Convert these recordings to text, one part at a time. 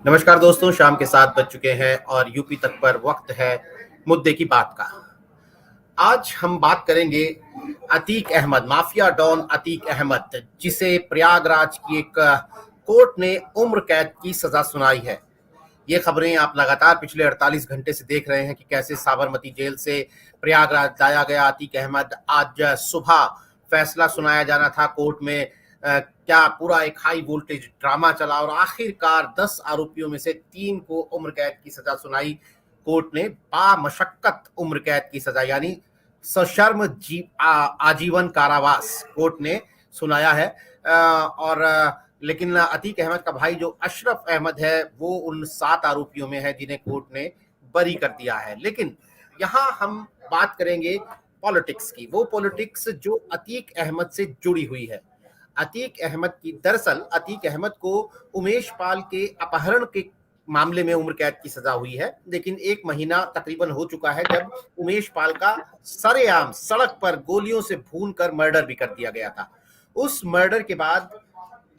नमस्कार दोस्तों, शाम के 7 बज चुके हैं और यूपी तक पर वक्त है मुद्दे की बात का। आज हम बात करेंगे अतीक अहमद, माफिया डॉन अतीक अहमद, जिसे प्रयागराज की एक कोर्ट ने उम्र कैद की सजा सुनाई है। ये खबरें आप लगातार पिछले 48 घंटे से देख रहे हैं कि कैसे साबरमती जेल से प्रयागराज लाया गया अतीक अहमद। आज सुबह फैसला सुनाया जाना था कोर्ट में। क्या पूरा एक हाई वोल्टेज ड्रामा चला और आखिरकार 10 आरोपियों में से 3 को उम्र कैद की सजा सुनाई कोर्ट ने। बामशक्कत उम्र कैद की सजा यानी सशर्म आजीवन कारावास कोर्ट ने सुनाया है। लेकिन अतीक अहमद का भाई जो अशरफ अहमद है वो उन 7 आरोपियों में है जिन्हें कोर्ट ने बरी कर दिया है। लेकिन यहाँ हम बात करेंगे पॉलिटिक्स की, वो पॉलिटिक्स जो अतीक अहमद से जुड़ी हुई है। अतीक अहमद की दरअसल अतीक अहमद को उमेश पाल के अपहरण के मामले में उम्र कैद की सजा हुई है, लेकिन 1 महीना तकरीबन हो चुका है जब उमेश पाल का सरेआम सड़क पर गोलियों से भून कर मर्डर भी कर दिया गया था। उस मर्डर के बाद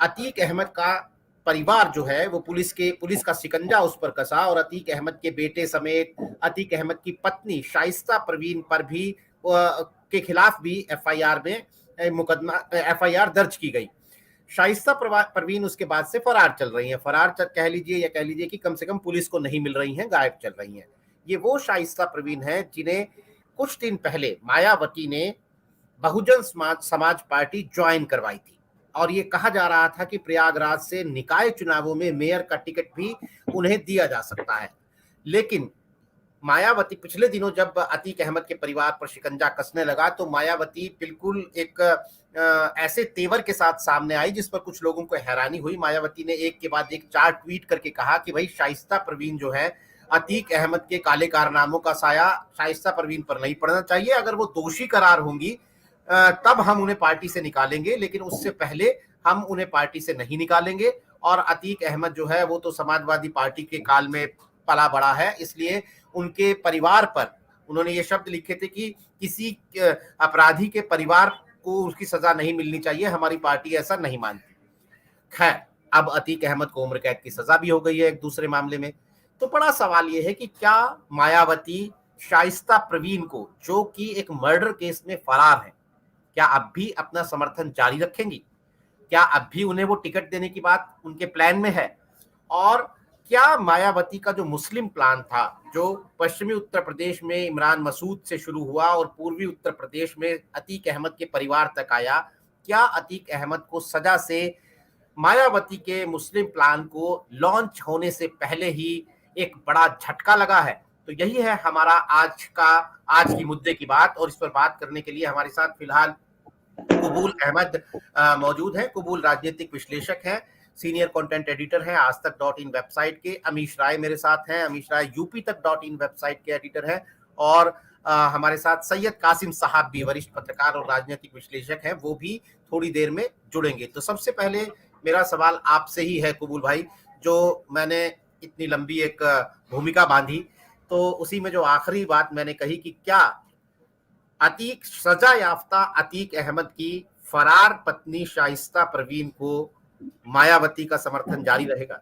अतीक अहमद का परिवार जो है वो पुलिस का शिकंजा उस पर कसा और अतीक अहमद के बेटे समेत अतीक अहमद की पत्नी शाइस्ता परवीन पर भी के खिलाफ भी एफआईआर दर्ज की गई। शाइस्ता परवीन उसके बाद से फरार चल रही हैं। कह लीजिए या कह लीजिए कि कम से कम पुलिस को नहीं मिल रही हैं, गायब चल रही हैं। ये वो शाइस्ता परवीन है जिन्हें कुछ दिन पहले मायावती ने बहुजन समाज पार्टी ज्वाइन करवाई थी और ये कहा जा रहा था कि प्रयागराज से निकाय चुनावों में मेयर का टिकट भी उन्हें दिया जा सकता है। लेकिन मायावती पिछले दिनों जब अतीक अहमद के परिवार पर शिकंजा कसने लगा तो मायावती बिल्कुल एक ऐसे तेवर के साथ सामने आई जिस पर कुछ लोगों को हैरानी हुई। मायावती ने एक के बाद एक 4 ट्वीट करके कहा कि भाई शाइस्ता परवीन जो है, अतीक अहमद के काले कारनामों का साया शाइस्ता परवीन पर नहीं पड़ना चाहिए। अगर वो दोषी करार होंगी तब हम उन्हें पार्टी से निकालेंगे, लेकिन उससे पहले हम उन्हें पार्टी से नहीं निकालेंगे। और अतीक अहमद जो है वो तो समाजवादी पार्टी के काल में पला बड़ा है, इसलिए उनके परिवार पर उन्होंने ये शब्द लिखे थे कि किसी अपराधी के परिवार को उसकी सजा नहीं मिलनी चाहिए, हमारी पार्टी ऐसा नहीं मानती। खैर, अब अतीक अहमद को उम्र कैद की सजा भी हो गई है एक दूसरे मामले में। तो बड़ा सवाल यह है कि क्या मायावती शाइस्ता परवीन को, जो कि एक मर्डर केस में फरार है, क्या अब भी अपना समर्थन जारी रखेंगी? क्या अब भी उन्हें वो टिकट देने की बात उनके प्लान में है? और क्या मायावती का जो मुस्लिम प्लान था, जो पश्चिमी उत्तर प्रदेश में इमरान मसूद से शुरू हुआ और पूर्वी उत्तर प्रदेश में अतीक अहमद के परिवार तक आया, क्या अतीक अहमद को सजा से मायावती के मुस्लिम प्लान को लॉन्च होने से पहले ही एक बड़ा झटका लगा है? तो यही है हमारा आज की मुद्दे की बात। और इस पर बात करने के लिए हमारे साथ फिलहाल कुबूल अहमद मौजूद हैं। कुबूल राजनीतिक विश्लेषक हैं, सीनियर कंटेंट एडिटर हैं आज तक .in वेबसाइट के। अमीश राय मेरे साथ हैं, अमीश राय यूपी तक .in वेबसाइट के एडिटर हैं। और हमारे साथ सैयद कासिम साहब भी वरिष्ठ पत्रकार और राजनीतिक विश्लेषक हैं, वो भी थोड़ी देर में जुड़ेंगे। तो सबसे पहले मेरा सवाल आपसे ही है कुबूल भाई, जो मैंने इतनी लंबी एक भूमिका बांधी तो उसी में जो आखिरी बात मैंने कही कि क्या सजा याफ्ता अतीक अहमद की फरार पत्नी शाइस्ता परवीन को मायावती का समर्थन जारी रहेगा?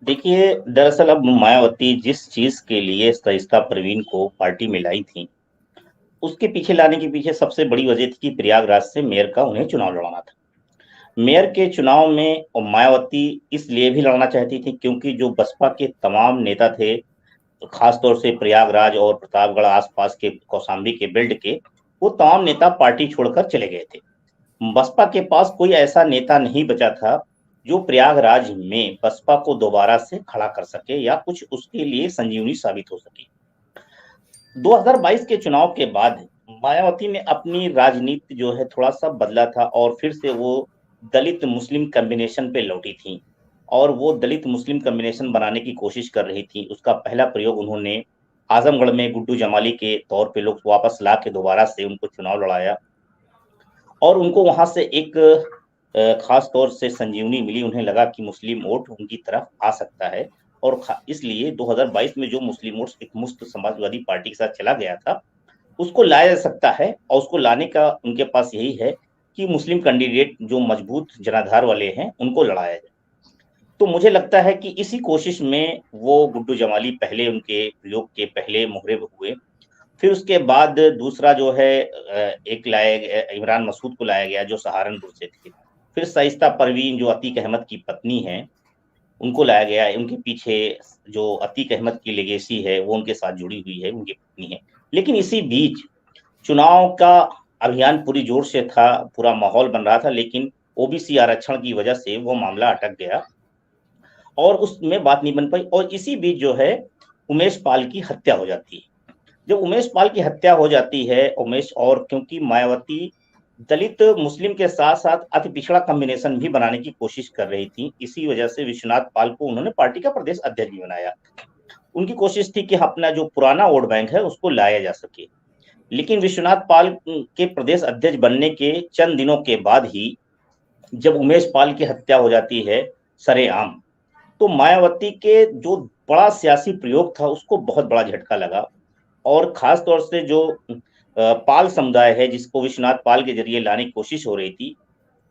देखिए, दरअसल अब मायावती जिस चीज के लिए शाइस्ता परवीन को पार्टी में लाई थी, उसके पीछे लाने के पीछे सबसे बड़ी वजह थी कि प्रयागराज से मेयर का उन्हें चुनाव लड़ाना था। मेयर के चुनाव में मायावती इसलिए भी लड़ना चाहती थी क्योंकि जो बसपा के तमाम नेता थे, खासतौर से प्रयागराज और प्रतापगढ़ आसपास के कौशाम्बी के बेल्ट के, वो तमाम नेता पार्टी छोड़कर चले गए थे। बसपा के पास कोई ऐसा नेता नहीं बचा था जो प्रयागराज में बसपा को दोबारा से खड़ा कर सके या कुछ उसके लिए संजीवनी साबित हो सके। 2022 के चुनाव के बाद मायावती ने अपनी राजनीति जो है थोड़ा सा बदला था और फिर से वो दलित मुस्लिम कॉम्बिनेशन पे लौटी थी और वो दलित मुस्लिम कॉम्बिनेशन बनाने की कोशिश कर रही थी। उसका पहला प्रयोग उन्होंने आजमगढ़ में गुड्डू जमाली के तौर पे लोग वापस ला के दोबारा से उनको चुनाव लड़ाया और उनको वहां से एक खास तौर से संजीवनी मिली। उन्हें लगा कि मुस्लिम वोट उनकी तरफ आ सकता है और इसलिए 2022 में जो मुस्लिम वोट एक मुस्त समाजवादी पार्टी के साथ चला गया था, उसको लाया जा सकता है और उसको लाने का उनके पास यही है कि मुस्लिम कैंडिडेट जो मजबूत जनाधार वाले हैं उनको लड़ाया जाए। तो मुझे लगता है कि इसी कोशिश में वो गुड्डू जमाली पहले उनके प्रयोग के पहले मोहरे हुए। फिर उसके बाद दूसरा जो है एक लाया गया, इमरान मसूद को लाया गया जो सहारनपुर से थे। फिर शाइस्ता परवीन जो अतीक अहमद की पत्नी है उनको लाया गया। उनके पीछे जो अतीक अहमद की लेगेसी है वो उनके साथ जुड़ी हुई है, उनकी पत्नी है। लेकिन इसी बीच चुनाव का अभियान पूरी जोर से था, पूरा माहौल बन रहा था, लेकिन ओबीसी आरक्षण की वजह से वो मामला अटक गया और उसमें बात नहीं बन पाई। और इसी बीच जो है उमेश पाल की हत्या हो जाती है। जब उमेश पाल की हत्या हो जाती है, उमेश, और क्योंकि मायावती दलित मुस्लिम के साथ साथ अति पिछड़ा कॉम्बिनेशन भी बनाने की कोशिश कर रही थी, इसी वजह से विश्वनाथ पाल को उन्होंने पार्टी का प्रदेश अध्यक्ष भी बनाया। उनकी कोशिश थी कि अपना जो पुराना वोट बैंक है उसको लाया जा सके। लेकिन विश्वनाथ पाल के प्रदेश अध्यक्ष बनने के चंद दिनों के बाद ही जब उमेश पाल की हत्या हो जाती है सरेआम, तो मायावती के जो बड़ा सियासी प्रयोग था उसको बहुत बड़ा झटका लगा। और खास तौर से जो पाल समुदाय है जिसको विश्वनाथ पाल के जरिए लाने की कोशिश हो रही थी,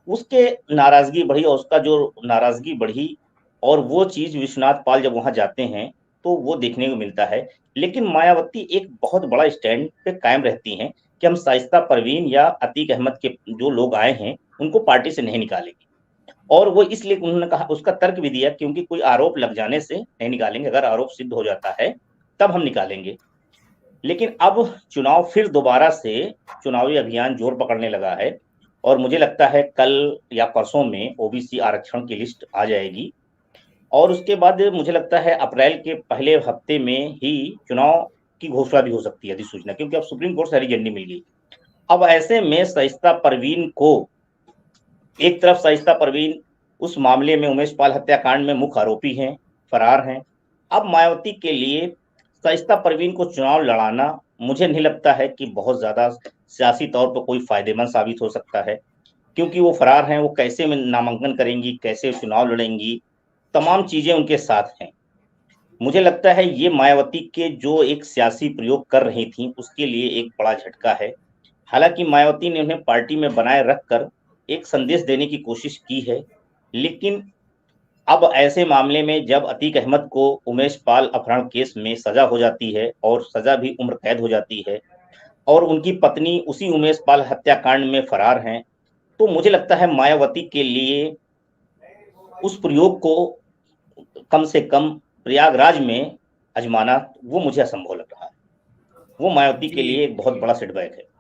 उसके नाराजगी बढ़ी, और उसका जो नाराजगी बढ़ी, और वो चीज विश्वनाथ पाल जब वहां जाते हैं तो वो देखने को मिलता है। लेकिन मायावती एक बहुत बड़ा स्टैंड पे कायम रहती हैं कि हम शाइस्ता परवीन या अतीक अहमद के जो लोग आए हैं उनको पार्टी से नहीं निकालेंगे। और वो इसलिए उन्होंने कहा, उसका तर्क भी दिया, क्योंकि कोई आरोप लग जाने से नहीं निकालेंगे, अगर आरोप सिद्ध हो जाता है तब हम निकालेंगे। लेकिन अब चुनाव फिर दोबारा से चुनावी अभियान जोर पकड़ने लगा है, और मुझे लगता है कल या परसों में ओबीसी आरक्षण की लिस्ट आ जाएगी। और उसके बाद मुझे लगता है अप्रैल के पहले हफ्ते में ही चुनाव की घोषणा भी हो सकती है, अधिसूचना, क्योंकि अब सुप्रीम कोर्ट से हरी झंडी मिल गई। अब ऐसे में शाइस्ता परवीन को, एक तरफ शाइस्ता परवीन उस मामले में उमेश पाल हत्याकांड में मुख्य आरोपी हैं, फरार हैं। अब मायावती के लिए शाइस्ता परवीन को चुनाव लड़ाना मुझे नहीं लगता है कि बहुत ज्यादा सियासी तौर पर कोई फायदेमंद साबित हो सकता है, क्योंकि वो फरार हैं। वो कैसे नामांकन करेंगी, कैसे चुनाव लड़ेंगी, तमाम चीजें उनके साथ हैं। मुझे लगता है ये मायावती के जो एक सियासी प्रयोग कर रही थी उसके लिए एक बड़ा झटका है। हालांकि मायावती ने उन्हें पार्टी में बनाए रखकर एक संदेश देने की कोशिश की है, लेकिन अब ऐसे मामले में जब अतीक अहमद को उमेश पाल अपहरण केस में सजा हो जाती है, और सजा भी उम्र कैद हो जाती है, और उनकी पत्नी उसी उमेश पाल हत्याकांड में फरार हैं, तो मुझे लगता है मायावती के लिए उस प्रयोग को कम से कम प्रयागराज में आजमाना वो मुझे असंभव लग रहा है। वो मायावती के लिए एक बहुत बड़ा सेटबैक है।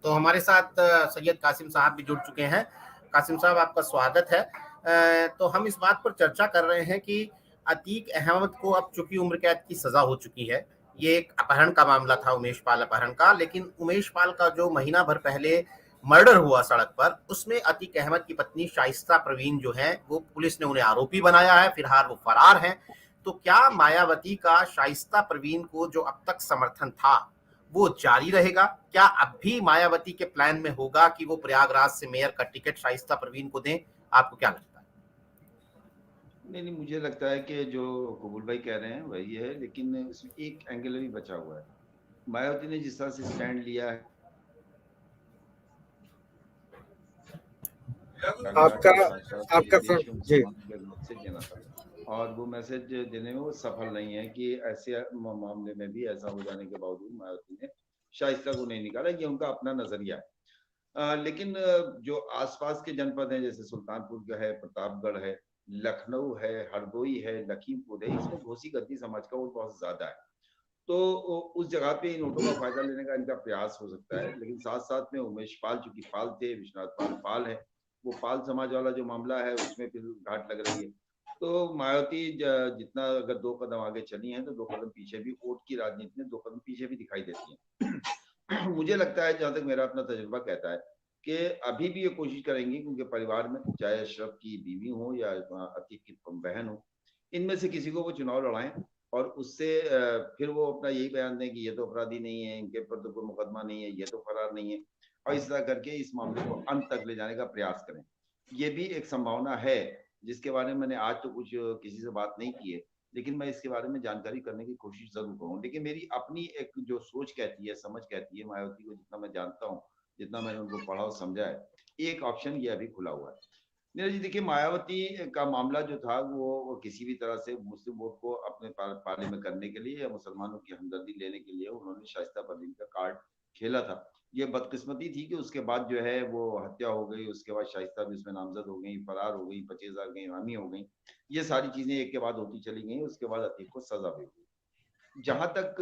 तो हमारे साथ सैयद कासिम साहब भी जुड़ चुके हैं। कासिम साहब, आपका स्वागत है। तो हम इस बात पर चर्चा कर रहे हैं कि अतीक अहमद को अब चूंकि उम्र कैद की सजा हो चुकी है, ये एक अपहरण का मामला था, उमेश पाल अपहरण का, लेकिन उमेश पाल का जो महीना भर पहले मर्डर हुआ सड़क पर, उसमें अतीक अहमद की पत्नी शाइस्ता परवीन जो है वो पुलिस ने उन्हें आरोपी बनाया है, फिलहाल वो फरार हैं। तो क्या मायावती का शाइस्ता परवीन को जो अब तक समर्थन था वो जारी रहेगा? क्या अब भी मायावती के प्लान में होगा कि वो प्रयागराज से मेयर का टिकट शाइस्ता परवीन को दें? आपको क्या लगता है? नहीं, मुझे लगता है कि जो कबूल भाई कह रहे हैं वही है, लेकिन इसमें एक एंगल भी बचा हुआ है। मायावती ने जिस तरह से स्टैंड लिया है आपका आपका जी मैसेज देना था, और वो मैसेज देने में वो सफल नहीं है कि ऐसे मामले में भी ऐसा हो जाने के बावजूद मायावती ने शाइस्ता को नहीं निकाला। ये उनका अपना नजरिया है। लेकिन जो आसपास के जनपद हैं, जैसे सुल्तानपुर का है, प्रतापगढ़ है, लखनऊ है, हरदोई है, लखीमपुर है, इसमें घोसी गद्दी समाज का वोट बहुत ज्यादा है। तो उस जगह पे इन वोटों का फायदा लेने का इनका प्रयास हो सकता है। लेकिन साथ साथ में उमेश पाल, चूंकि पाल थे, विश्वनाथ पाल पाल है, वो पाल समाज वाला जो मामला है उसमें फिर घाट लग रही है। तो मायावती जितना अगर 2 कदम आगे चली हैं तो 2 कदम पीछे भी, वोट की राजनीति में 2 कदम पीछे भी दिखाई देती हैं। मुझे लगता है, जहां तक मेरा अपना तजुर्बा कहता है, कि अभी भी ये कोशिश करेंगी, क्योंकि परिवार में चाहे अशरफ की बीवी हो या अतीक की बहन हो, इनमें से किसी को वो चुनाव लड़ाएं, और उससे फिर वो अपना यही बयान दें कि ये तो अपराधी नहीं है, इनके पर तो कोई मुकदमा नहीं है, ये तो फरार नहीं है, और इस तरह करके इस मामले को अंत तक ले जाने का प्रयास करें। ये भी एक संभावना है, जिसके बारे में मैंने आज तो कुछ किसी से बात नहीं की है, लेकिन मैं इसके बारे में जानकारी करने की कोशिश जरूर करूँ। लेकिन मेरी अपनी एक जो सोच कहती है, समझ कहती है, मायावती को जितना मैं जानता हूँ, जितना मैंने उनको पढ़ा और समझा है, एक ऑप्शन ये अभी खुला हुआ है। नीरज जी देखिए, मायावती का मामला जो था वो किसी भी तरह से मुस्लिम वोट को अपने पाले में करने के लिए या मुसलमानों की हमदर्दी लेने के लिए उन्होंने शाइस्ता परवीन का कार्ड खेला था। ये बदकिस्मती थी कि उसके बाद जो है वो हत्या हो गई, उसके बाद शाइस्ता भी उसमें नामजद हो गई, फरार हो गई, 25,000 की इनामी हो गई। ये सारी चीजें एक के बाद होती चली गई। उसके बाद अतीक को सजा भी हुई। जहां तक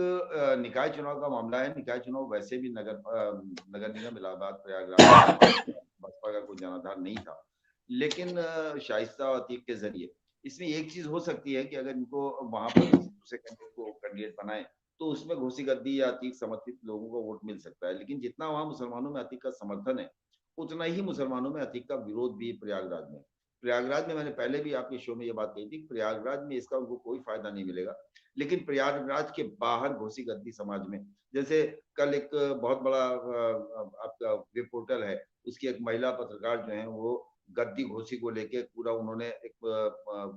निकाय चुनाव का मामला है, निकाय चुनाव वैसे भी नगर निगम इलाहाबाद प्रयागराज बसपा का कोई जनाधार नहीं था, लेकिन शाइस्ता और अतीक के जरिए इसमें एक चीज हो सकती है कि अगर इनको वहां पर किसी दूसरे कैंडिडेट को कैंडिडेट बनाए तो उसमें घोसी गद्दी या अतीक समर्थित लोगों को वोट मिल सकता है। लेकिन जितना वहां मुसलमानों में अतीक का समर्थन है, उतना ही मुसलमानों में अतीक का विरोध भी प्रयागराज में। प्रयागराज में मैंने पहले भी आपके शो में ये बात कही थी, प्रयागराज में इसका उनको कोई फायदा नहीं मिलेगा, लेकिन प्रयागराज के बाहर घोसी गद्दी समाज में, जैसे कल एक बहुत बड़ा आपका वेब पोर्टल है, उसकी एक महिला पत्रकार जो है वो गद्दी घोसी को लेके पूरा उन्होंने एक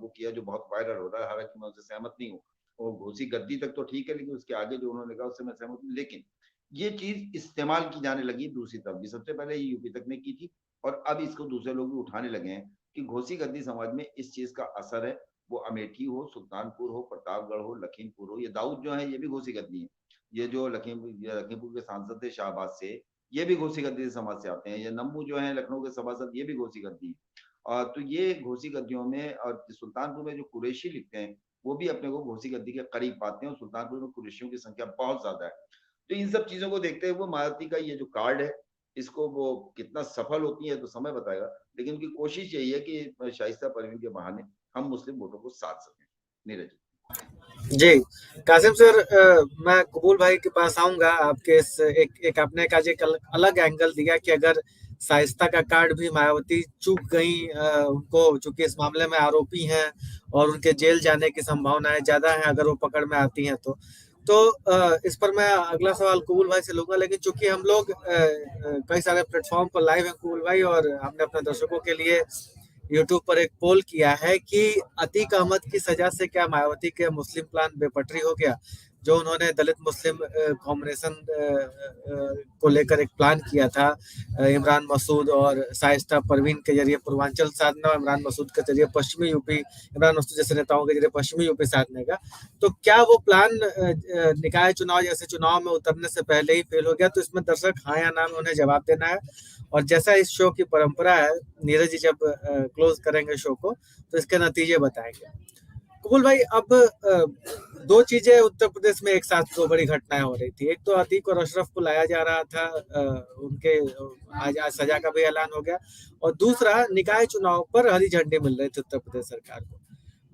वो किया जो बहुत वायरल हो रहा है। हालांकि मैं उससे सहमत नहीं हूँ, वो घोसी गद्दी तक तो ठीक है, लेकिन उसके आगे जो उन्होंने कहा उससे मैं सहमत हूँ। लेकिन ये चीज इस्तेमाल की जाने लगी दूसरी तरफ भी। सबसे पहले ये यूपी तक ने की थी और अब इसको दूसरे लोग भी उठाने लगे हैं कि घोसी गद्दी समाज में इस चीज का असर है। वो अमेठी हो, सुल्तानपुर हो, प्रतापगढ़ हो, लखीमपुर हो, ये दाऊद जो है ये भी घोसी गद्दी है। ये जो लखीमपुर के सांसद थे शाहबाद से, ये भी घोसी गद्दी समाज से आते हैं। ये नम्बू जो है लखनऊ के सभासद, ये भी घोसी गद्दी है। और तो ये घोसी गद्दियों में, और सुल्तानपुर में जो कुरैशी लिखते हैं वो भी अपने को घोसी गद्दी के करीब पाते हैं, और सुल्तानपुर में कुरैशियों की संख्या बहुत ज्यादा है। तो इन सब चीजों को देखते हुए मायावती का ये जो कार्ड है, इसको वो कितना सफल होती है तो समय बताएगा, लेकिन उनकी कोशिश यही है कि शाइस्ता परवीन के बहाने हम मुस्लिम वोटों को साध सकें। नीरज जी कासिम सर, मैं कबूल भाई के पास आऊंगा। आपके इस एक आपने का एक अलग एंगल दिया कि अगर शाइस्ता का कार्ड भी मायावती चूक गई, उनको चूंकि इस मामले में आरोपी हैं और उनके जेल जाने की संभावनाएं ज्यादा हैं अगर वो पकड़ में आती हैं तो इस पर मैं अगला सवाल कबूल भाई से लूंगा। लेकिन चूंकि हम लोग कई सारे प्लेटफॉर्म पर लाइव हैं कबूल भाई, और हमने अपने दर्शकों के लिए यूट्यूब पर एक पोल किया है कि अतीक अहमद की सजा से क्या मायावती के मुस्लिम प्लान बेपटरी हो गया। जो उन्होंने दलित मुस्लिम कॉम्बिनेशन को लेकर एक प्लान किया था इमरान मसूद और शाइस्ता परवीन के जरिए पूर्वांचल साधना, इमरान मसूद के जरिए पश्चिमी यूपी, इमरान मसूद जैसे नेताओं के जरिए पश्चिमी यूपी साधने का, तो क्या वो प्लान निकाय चुनाव जैसे चुनाव में उतरने से पहले ही फेल हो गया? तो इसमें दर्शक हाँ या ना में उन्हें जवाब देना है। और जैसा इस शो की परंपरा है, नीरज जी जब क्लोज करेंगे शो को तो इसके नतीजे बताएंगे। कबूल भाई, अब दो चीजें उत्तर प्रदेश में एक साथ दो बड़ी घटनाएं हो रही थी। एक तो अतीक और अशरफ को लाया जा रहा था, उनके आज सजा का भी ऐलान हो गया, और दूसरा निकाय चुनाव पर हरी झंडी मिल रही थी उत्तर प्रदेश सरकार को।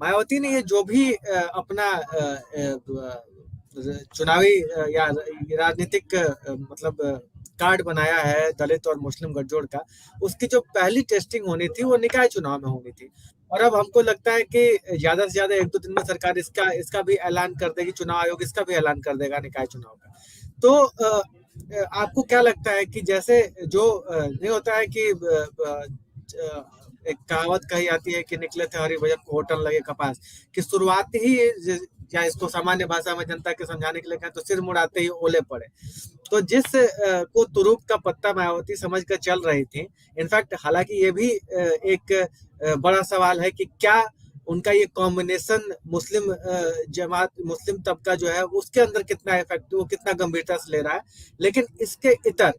मायावती ने ये जो भी अपना चुनावी या राजनीतिक मतलब कार्ड बनाया है दलित और मुस्लिम गठजोड़ का, उसकी जो पहली टेस्टिंग होनी थी वो निकाय चुनाव में होनी थी। और अब हमको लगता है कि ज्यादा से ज्यादा एक दो दिन में सरकार इसका भी ऐलान कर देगी, चुनाव आयोग इसका भी ऐलान कर देगा निकाय चुनाव का। तो आपको क्या लगता है कि जैसे जो नहीं होता है कि एक कहावत कही आती है कि निकले थे हरिभजन को होटल लगे कपास, कि शुरुआत ही, या इसको सामान्य भाषा में जनता के समझाने के लिए कहें तो सिर मुड़ाते ही ओले पड़े। तो जिस को तुरुप का पत्ता मायावती समझ कर चल रही थी, इनफैक्ट हालांकि ये भी एक बड़ा सवाल है कि क्या उनका ये कॉम्बिनेशन मुस्लिम जमात, मुस्लिम तबका जो है उसके अंदर कितना इफेक्टिव, वो कितना गंभीरता से ले रहा है। लेकिन इसके इतर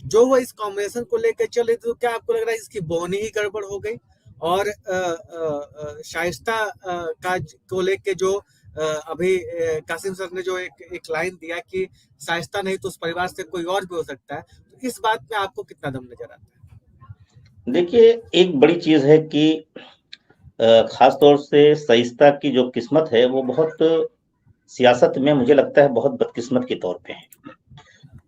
जो वो इस कॉम्बिनेशन को लेकर चल रही थी, तो क्या आपको लग रहा है इसकी बोहनी ही गड़बड़ हो गई? और शाइस्ता का को लेके जो अभी कासिम सर ने जो एक लाइन दिया कि शाइस्ता नहीं तो उस परिवार से कोई और भी हो सकता है, तो इस बात में आपको कितना दम नजर आता है? देखिए, एक बड़ी चीज है कि खास तौर से शाइस्ता की जो किस्मत है वो बहुत सियासत में मुझे लगता है बहुत बदकिस्मत के तौर पे है।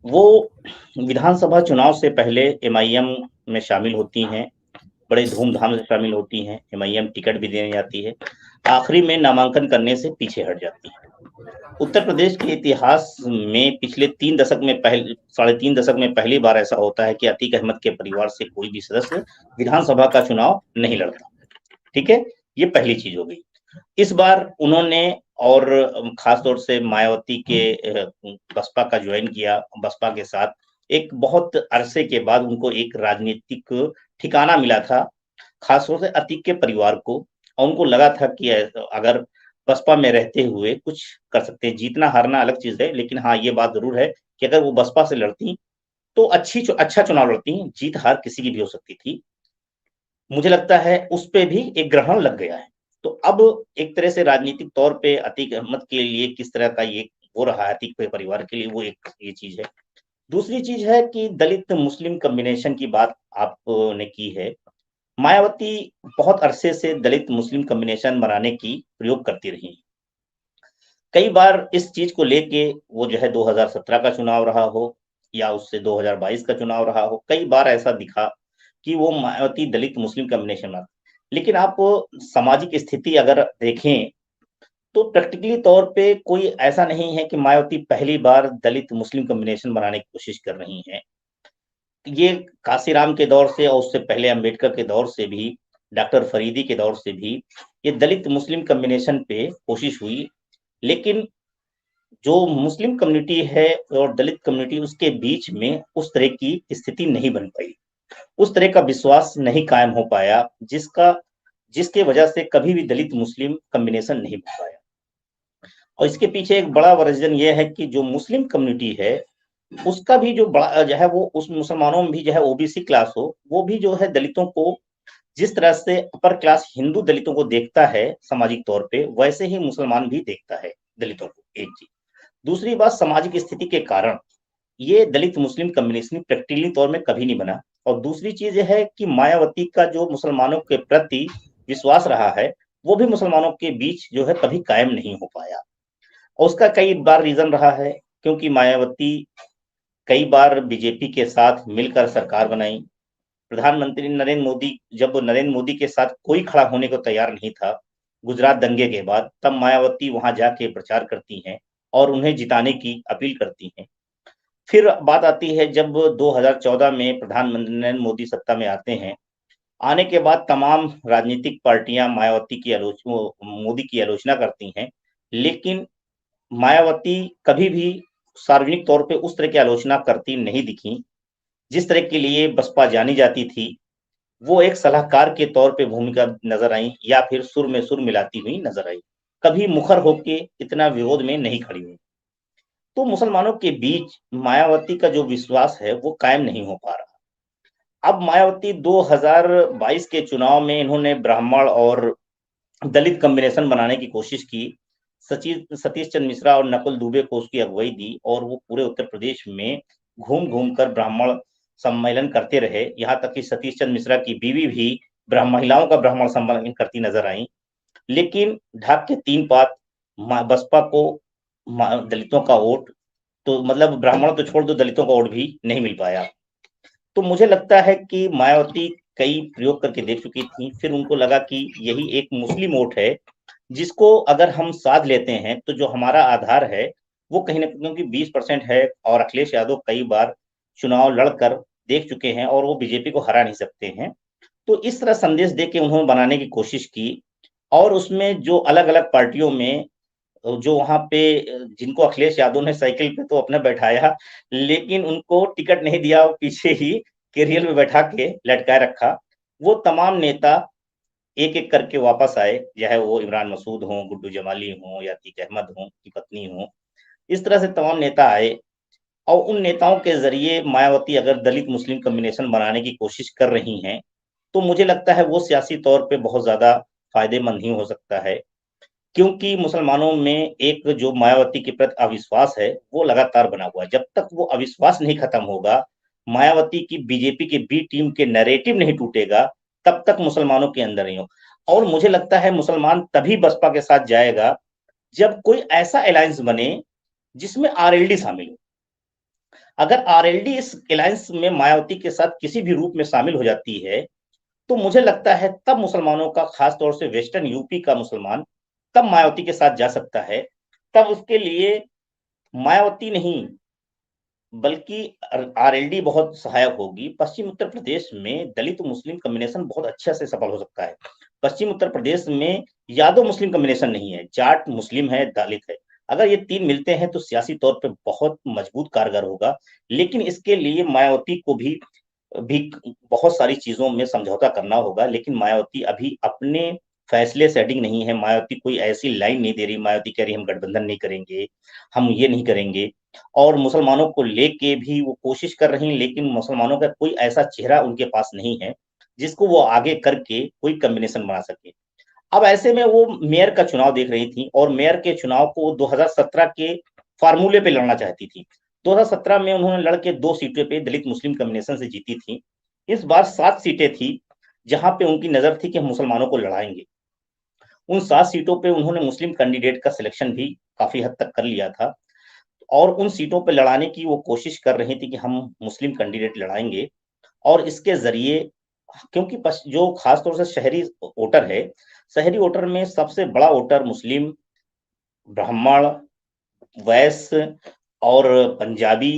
वो विधानसभा चुनाव से पहले एमआईएम में शामिल होती हैं, बड़े धूमधाम से शामिल होती हैं, एमआईएम टिकट भी देने जाती है, आखिरी में नामांकन करने से पीछे हट जाती है। उत्तर प्रदेश के इतिहास में पिछले 3 दशक में साढ़े 3 दशक में पहली बार ऐसा होता है कि अतीक अहमद के परिवार से कोई भी सदस्य विधानसभा का चुनाव नहीं लड़ता। ठीक है, ये पहली चीज हो गई। इस बार उन्होंने और खास तौर से मायावती के बसपा का ज्वाइन किया, बसपा के साथ एक बहुत अरसे के बाद उनको एक राजनीतिक ठिकाना मिला था, खासतौर से अतीक के परिवार को, और उनको लगा था कि अगर बसपा में रहते हुए कुछ कर सकते हैं। जीतना हारना अलग चीज है, लेकिन हाँ ये बात जरूर है कि अगर वो बसपा से लड़ती तो अच्छा चुनाव लड़ती, जीत हार किसी की भी हो सकती थी। मुझे लगता है उस पे भी एक ग्रहण लग गया है। तो अब एक तरह से राजनीतिक तौर पे अतीक अहमद के लिए किस तरह का ये हो रहा है, अतीक के परिवार के लिए, वो एक ये चीज है। दूसरी चीज है कि दलित मुस्लिम कॉम्बिनेशन की बात आपने की है। मायावती बहुत अरसे से दलित मुस्लिम कॉम्बिनेशन बनाने की प्रयोग करती रही। कई बार इस चीज को लेके वो जो है 2017 का चुनाव रहा हो या उससे 2022 का चुनाव रहा हो, कई बार ऐसा दिखा कि वो मायावती दलित मुस्लिम कॉम्बिनेशन में। लेकिन आप सामाजिक स्थिति अगर देखें तो प्रैक्टिकली तौर पे कोई ऐसा नहीं है कि मायावती पहली बार दलित मुस्लिम कॉम्बिनेशन बनाने की कोशिश कर रही हैं। ये काशीराम के दौर से और उससे पहले अंबेडकर के दौर से भी, डॉक्टर फरीदी के दौर से भी ये दलित मुस्लिम कॉम्बिनेशन पे कोशिश हुई। लेकिन जो मुस्लिम कम्युनिटी है और दलित कम्युनिटी, उसके बीच में उस तरह की स्थिति नहीं बन पाई, उस तरह का विश्वास नहीं कायम हो पाया, जिसके वजह से कभी भी दलित मुस्लिम कॉम्बिनेशन नहीं बन पाया। और इसके पीछे एक बड़ा रीजन ये है कि जो मुस्लिम कम्युनिटी है उसका भी जो बड़ा जो है, वो उस मुसलमानों में भी जो है ओबीसी क्लास हो, वो भी जो है दलितों को जिस तरह से अपर क्लास हिंदू दलितों को देखता है सामाजिक तौर पे, वैसे ही मुसलमान भी देखता है दलितों को। एक चीज। दूसरी बात, सामाजिक स्थिति के कारण ये दलित मुस्लिम कम्युनिस्ट प्रैक्टिकली तौर में कभी नहीं बना। और दूसरी चीज यह है कि मायावती का जो मुसलमानों के प्रति विश्वास रहा है, वो भी मुसलमानों के बीच जो है कभी कायम नहीं हो पाया। और उसका कई बार रीजन रहा है, क्योंकि मायावती कई बार बीजेपी के साथ मिलकर सरकार बनाई। प्रधानमंत्री नरेंद्र मोदी, जब नरेंद्र मोदी के साथ कोई खड़ा होने को तैयार नहीं था गुजरात दंगे के बाद, तब मायावती वहां जाके प्रचार करती हैं और उन्हें जिताने की अपील करती हैं। फिर बात आती है जब 2014 में प्रधानमंत्री नरेंद्र मोदी सत्ता में आते हैं। आने के बाद तमाम राजनीतिक पार्टियां मायावती की आलोचना, मोदी की आलोचना करती हैं, लेकिन मायावती कभी भी सार्वजनिक तौर पे उस तरह की आलोचना करती नहीं दिखी। जिस तरह के लिए बसपा जानी जाती थी, वो एक सलाहकार के तौर पे भूमिका नजर आई या फिर सुर में सुर मिलाती हुई नजर आई, कभी मुखर होके इतना विरोध में नहीं खड़ी हुई। तो मुसलमानों के बीच मायावती का जो विश्वास है वो कायम नहीं हो पा रहा। अब मायावती 2022 के चुनाव में इन्होंने ब्राह्मण और दलित कॉम्बिनेशन बनाने की कोशिश की। सतीश चंद्र मिश्रा और नकुल दुबे को उसकी अगुवाई दी और वो पूरे उत्तर प्रदेश में घूम घूम कर ब्राह्मण सम्मेलन करते रहे। यहाँ तक कि सतीश चंद्र मिश्रा की बीवी भी महिलाओं का ब्राह्मण सम्मेलन करती नजर आई। लेकिन ढाक के 3 पात बसपा को दलितों का वोट, तो मतलब ब्राह्मण तो छोड़ दो, दलितों का वोट भी नहीं मिल पाया। तो मुझे लगता है कि मायावती कई प्रयोग करके देख चुकी थी, फिर उनको लगा कि यही एक मुस्लिम वोट है जिसको अगर हम साध लेते हैं तो जो हमारा आधार है वो कहीं ना, क्योंकि 20% है और अखिलेश यादव कई बार चुनाव लड़कर देख चुके हैं और वो बीजेपी को हरा नहीं सकते हैं। तो इस तरह संदेश दे के उन्होंने बनाने की कोशिश की। और उसमें जो अलग अलग पार्टियों में जो वहां पे जिनको अखिलेश यादव ने साइकिल पे तो अपने बैठाया, लेकिन उनको टिकट नहीं दिया, पीछे ही कैरियर में बैठा के लटकाए रखा, वो तमाम नेता एक एक करके वापस आए, चाहे वो इमरान मसूद हो, गुड्डू जमाली हो या अतीक अहमद हो की पत्नी हो। इस तरह से तमाम नेता आए और उन नेताओं के जरिए मायावती अगर दलित मुस्लिम कॉम्बिनेशन बनाने की कोशिश कर रही हैं तो मुझे लगता है वो सियासी तौर पे बहुत ज्यादा फायदेमंद ही हो सकता है, क्योंकि मुसलमानों में एक जो मायावती के प्रति अविश्वास है वो लगातार बना हुआ है। जब तक वो अविश्वास नहीं खत्म होगा, मायावती की बीजेपी के बी टीम के नैरेटिव नहीं टूटेगा, तब तक मुसलमानों के अंदर नहीं हो। और मुझे लगता है मुसलमान तभी बसपा के साथ जाएगा जब कोई ऐसा अलायंस बने जिसमें आरएलडी शामिल हो। अगर आरएलडी इस अलायंस में मायावती के साथ किसी भी रूप में शामिल हो जाती है तो मुझे लगता है तब मुसलमानों का, खास तौर से वेस्टर्न यूपी का मुसलमान, तब मायावती के साथ जा सकता है। तब उसके लिए मायावती नहीं बल्कि आरएलडी बहुत सहायक होगी। पश्चिम उत्तर प्रदेश में दलित मुस्लिम कॉम्बिनेशन बहुत अच्छे से सफल हो सकता है। पश्चिम उत्तर प्रदेश में यादव मुस्लिम कॉम्बिनेशन नहीं है, जाट मुस्लिम है, दलित है। अगर ये 3 मिलते हैं तो सियासी तौर पे बहुत मजबूत कारगर होगा, लेकिन इसके लिए मायावती को भी बहुत सारी चीजों में समझौता करना होगा। लेकिन मायावती अभी अपने फैसले से अडिग नहीं है। मायावती कोई ऐसी लाइन नहीं दे रही। मायावती कह रही हम गठबंधन नहीं करेंगे, हम ये नहीं करेंगे, और मुसलमानों को लेके भी वो कोशिश कर रही हैं, लेकिन मुसलमानों का कोई ऐसा चेहरा उनके पास नहीं है जिसको वो आगे करके कोई कॉम्बिनेशन बना सके। अब ऐसे में वो मेयर का चुनाव देख रही थी, और मेयर के चुनाव को 2017 के फार्मूले पे लड़ना चाहती थी। 2017 में उन्होंने लड़के 2 सीटों पे दलित मुस्लिम कॉम्बिनेशन से जीती थी। इस बार 7 सीटें थी जहां पे उनकी नजर थी कि हम मुसलमानों को लड़ाएंगे। उन 7 सीटों पे उन्होंने मुस्लिम कैंडिडेट का सिलेक्शन भी काफी हद तक कर लिया था, और उन सीटों पे लड़ाने की वो कोशिश कर रही थी कि हम मुस्लिम कैंडिडेट लड़ाएंगे। और इसके जरिए, क्योंकि जो खासतौर से शहरी वोटर है, शहरी वोटर में सबसे बड़ा वोटर मुस्लिम, ब्राह्मण, वैश्य और पंजाबी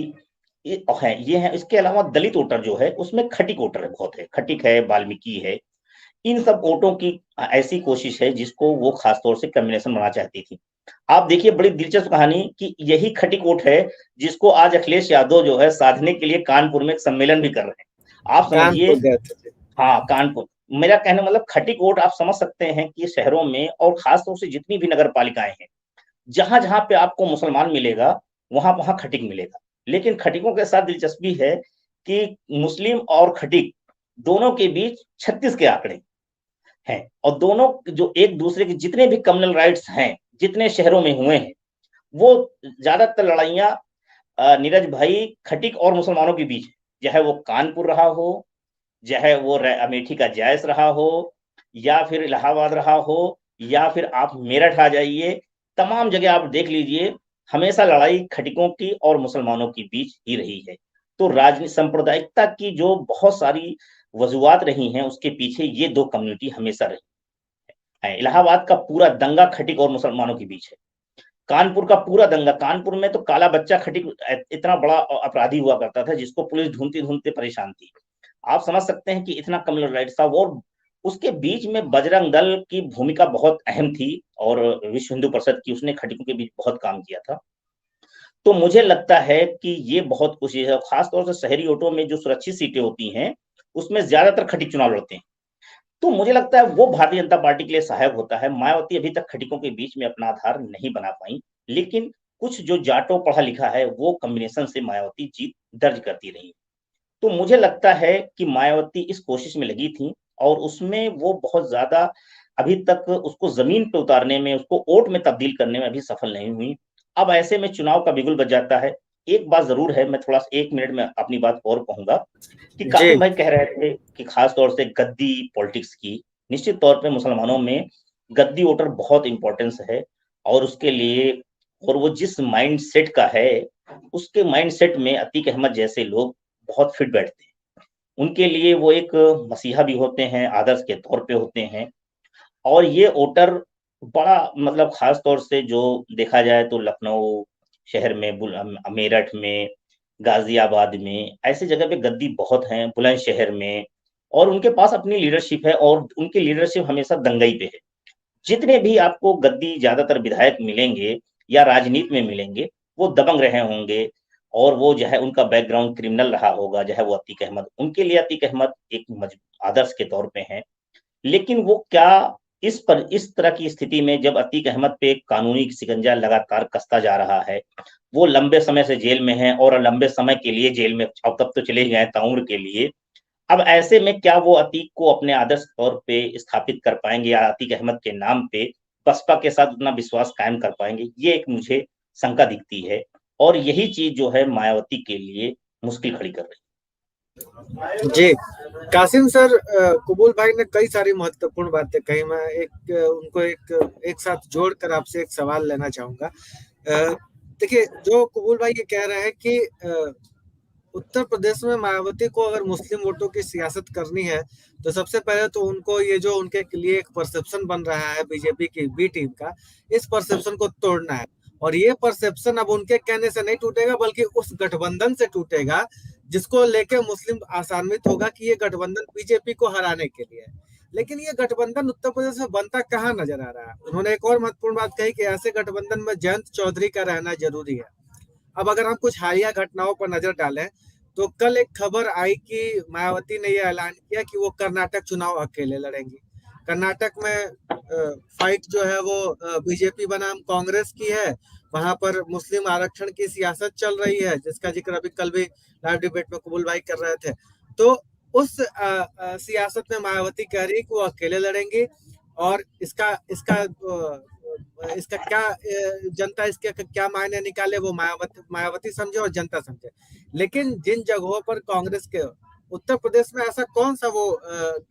ये है। इसके अलावा दलित वोटर जो है उसमें खटिक वोटर है, बहुत है, खटिक है, वाल्मीकि है। इन सब वोटों की ऐसी कोशिश है जिसको वो खासतौर से कॉम्बिनेशन बनाना चाहती थी। आप देखिए, बड़ी दिलचस्प कहानी कि यही खटिक वोट है जिसको आज अखिलेश यादव जो है साधने के लिए कानपुर में एक सम्मेलन भी कर रहे हैं। आप समझिए, हाँ, कानपुर। मेरा कहने मतलब खटिक वोट आप समझ सकते हैं कि शहरों में और खासतौर से जितनी भी नगर पालिकाएं हैं, जहां जहां पे आपको मुसलमान मिलेगा वहां वहां खटिक मिलेगा। लेकिन खटिकों के साथ दिलचस्पी है कि मुस्लिम और खटिक दोनों के बीच 36 के आंकड़े हैं, और दोनों जो एक दूसरे के जितने भी कम्युनल राइट्स हैं जितने शहरों में हुए हैं, वो ज्यादातर लड़ाइयां नीरज भाई खटिक और मुसलमानों के बीच, चाहे वो कानपुर रहा हो, चाहे वो अमेठी का जायस रहा हो, या फिर इलाहाबाद रहा हो, या फिर आप मेरठ आ जाइए, तमाम जगह आप देख लीजिए, हमेशा लड़ाई खटिकों की और मुसलमानों के बीच ही रही है। तो राजनीति सांप्रदायिकता की जो बहुत सारी वजूहात रही हैं, उसके पीछे ये 2 कम्युनिटी हमेशा रही है। इलाहाबाद का पूरा दंगा खटिक और मुसलमानों के बीच है। कानपुर का पूरा दंगा, कानपुर में तो काला बच्चा खटिक इतना बड़ा अपराधी हुआ करता था जिसको पुलिस ढूंढते ढूंढते परेशान थी। आप समझ सकते हैं कि इतना कम्युनल राइट्स था। और उसके बीच में बजरंग दल की भूमिका बहुत अहम थी, और विश्व हिंदू परिषद की, उसने खटिकों के बीच बहुत काम किया था। तो मुझे लगता है कि ये बहुत कुछ है। खासतौर से शहरी वोटों में जो सुरक्षित सीटें होती हैं उसमें ज्यादातर खटिक चुनाव लड़ते हैं। तो मुझे लगता है वो भारतीय जनता पार्टी के लिए सहायक होता है। मायावती अभी तक खटिकों के बीच में अपना आधार नहीं बना पाई, लेकिन कुछ जो जाटो पढ़ा लिखा है वो कॉम्बिनेशन से मायावती जीत दर्ज करती रही। तो मुझे लगता है कि मायावती इस कोशिश में लगी थी, और उसमें वो बहुत ज्यादा अभी तक उसको जमीन पे उतारने में, उसको वोट में तब्दील करने में अभी सफल नहीं हुई। अब ऐसे में चुनाव का बिगुल बज जाता है। एक बात जरूर है, मैं थोड़ा सा 1 मिनट में अपनी बात और कहूंगा कि कासिम भाई कह रहे थे कि खास तौर से गद्दी पॉलिटिक्स की, निश्चित तौर पे मुसलमानों में गद्दी वोटर बहुत इंपॉर्टेंस है, और उसके लिए, और वो जिस माइंड सेट का है, उसके माइंड सेट में अतीक अहमद जैसे लोग बहुत फिट बैठते हैं। उनके लिए वो एक मसीहा भी होते हैं, आदर्श के तौर पे होते हैं। और ये वोटर बड़ा, मतलब खास तौर से जो देखा जाए तो लखनऊ शहर में, मेरठ में, गाजियाबाद में, ऐसी जगह पे गद्दी बहुत हैं, बुलंदशहर में, और उनके पास अपनी लीडरशिप है, और उनकी लीडरशिप हमेशा दंगई पे है। जितने भी आपको गद्दी ज्यादातर विधायक मिलेंगे या राजनीति में मिलेंगे, वो दबंग रहे होंगे, और वो जो है उनका बैकग्राउंड क्रिमिनल रहा होगा, जो है वो अतीक अहमद। उनके लिए अतीक अहमद एक आदर्श के तौर पे हैं। लेकिन वो क्या इस तरह की स्थिति में, जब अतीक अहमद पे कानूनी शिकंजा लगातार कसता जा रहा है, वो लंबे समय से जेल में है, और लंबे समय के लिए जेल में, अब तब तो चले गए ताउम्र के लिए। अब ऐसे में क्या वो अतीक को अपने आदर्श तौर पे स्थापित कर पाएंगे, या अतीक अहमद के नाम पे बसपा के साथ उतना विश्वास कायम कर पाएंगे? ये एक मुझे शंका दिखती है, और यही चीज जो है मायावती के लिए मुश्किल खड़ी कर रही है। जी कासिम सर, कबूल भाई ने कई सारी महत्वपूर्ण बातें कही। मैं उनको एक साथ जोड़कर आपसे एक सवाल लेना चाहूंगा। देखिए, जो कबूल भाई ये कह रहे हैं कि उत्तर प्रदेश में मायावती को अगर मुस्लिम वोटों की सियासत करनी है, तो सबसे पहले तो उनको ये जो उनके लिए एक परसेप्शन बन रहा है बीजेपी की बी टीम का, इस परसेप्शन को तोड़ना है। और ये परसेप्शन अब उनके कहने से नहीं टूटेगा, बल्कि उस गठबंधन से टूटेगा जिसको लेके मुस्लिम आसान्वित होगा कि ये गठबंधन बीजेपी को हराने के लिए है। लेकिन ये गठबंधन उत्तर प्रदेश में बनता कहाँ नजर आ रहा है। उन्होंने एक और महत्वपूर्ण बात कही कि ऐसे गठबंधन में जयंत चौधरी का रहना जरूरी है। अब अगर हम कुछ हालिया घटनाओं पर नजर डालें तो कल एक खबर आई कि मायावती ने यह ऐलान किया कि वो कर्नाटक चुनाव अकेले लड़ेंगी। कर्नाटक में फाइट जो है वो बीजेपी बनाम कांग्रेस की है। वहां पर मुस्लिम आरक्षण की सियासत चल रही है, जिसका जिक्र अभी कल भी लाइव डिबेट में कबूल भाई कर रहे थे। तो उस सियासत में मायावती कह रही है कि वो अकेले लड़ेंगी, और इसका इसका इसका क्या जनता इसके क्या मायने निकाले वो मायावती समझे और जनता समझे। लेकिन जिन जगहों पर कांग्रेस के उत्तर प्रदेश में ऐसा कौन सा वो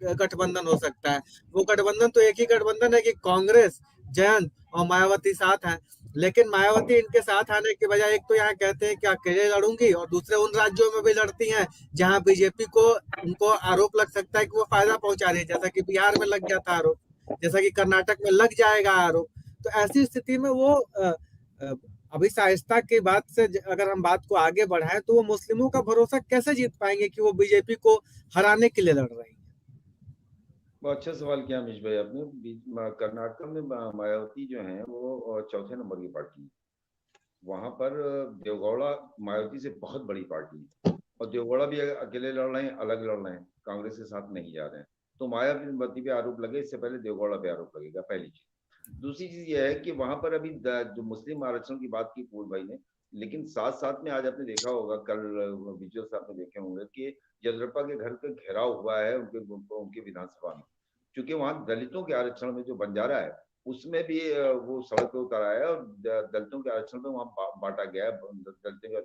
गठबंधन हो सकता है। वो गठबंधन तो एक ही गठबंधन है कि कांग्रेस, जयंत और मायावती साथ हैं। लेकिन मायावती इनके साथ आने के बजाय एक तो यहाँ कहते हैं कि अकेले लड़ूंगी, और दूसरे उन राज्यों में भी लड़ती हैं जहां बीजेपी को उनको आरोप लग सकता है कि वो फायदा पहुंचा रही है, जैसा कि बिहार में लग गया था आरोप, जैसा कि कर्नाटक में लग जाएगा आरोप। तो ऐसी स्थिति में वो अभी शाइस्ता की बात से अगर हम बात को आगे बढ़ाएं तो वो मुस्लिमों का भरोसा कैसे जीत पाएंगे कि वो बीजेपी को हराने के लिए लड़ रही है। बहुत अच्छा सवाल किया अमीश भाई आपने। कर्नाटक में मायावती जो है वो चौथे नंबर की पार्टी है। वहां पर देवगौड़ा मायावती से बहुत बड़ी पार्टी है, और देवगौड़ा भी अकेले लड़ रहे हैं, अलग लड़ रहे हैं, कांग्रेस के साथ नहीं जा रहे हैं। तो मायावती पे आरोप लगे, इससे पहले देवगौड़ा पे आरोप लगेगा, पहली चीज। दूसरी चीज यह है कि वहां पर अभी जो मुस्लिम आरक्षण की बात की पूर्व भाई ने, लेकिन साथ साथ में आज आपने देखा होगा, कल विजुअल्स आपने देखे होंगे कि येदियुरप्पा के घर का घेराव हुआ है उनके विधानसभा में, क्योंकि वहां दलितों के आरक्षण में जो बंजारा है उसमें भी वो सड़क पे उतर आया है, और दलितों के आरक्षण में वहां बांटा गया है। दलितों के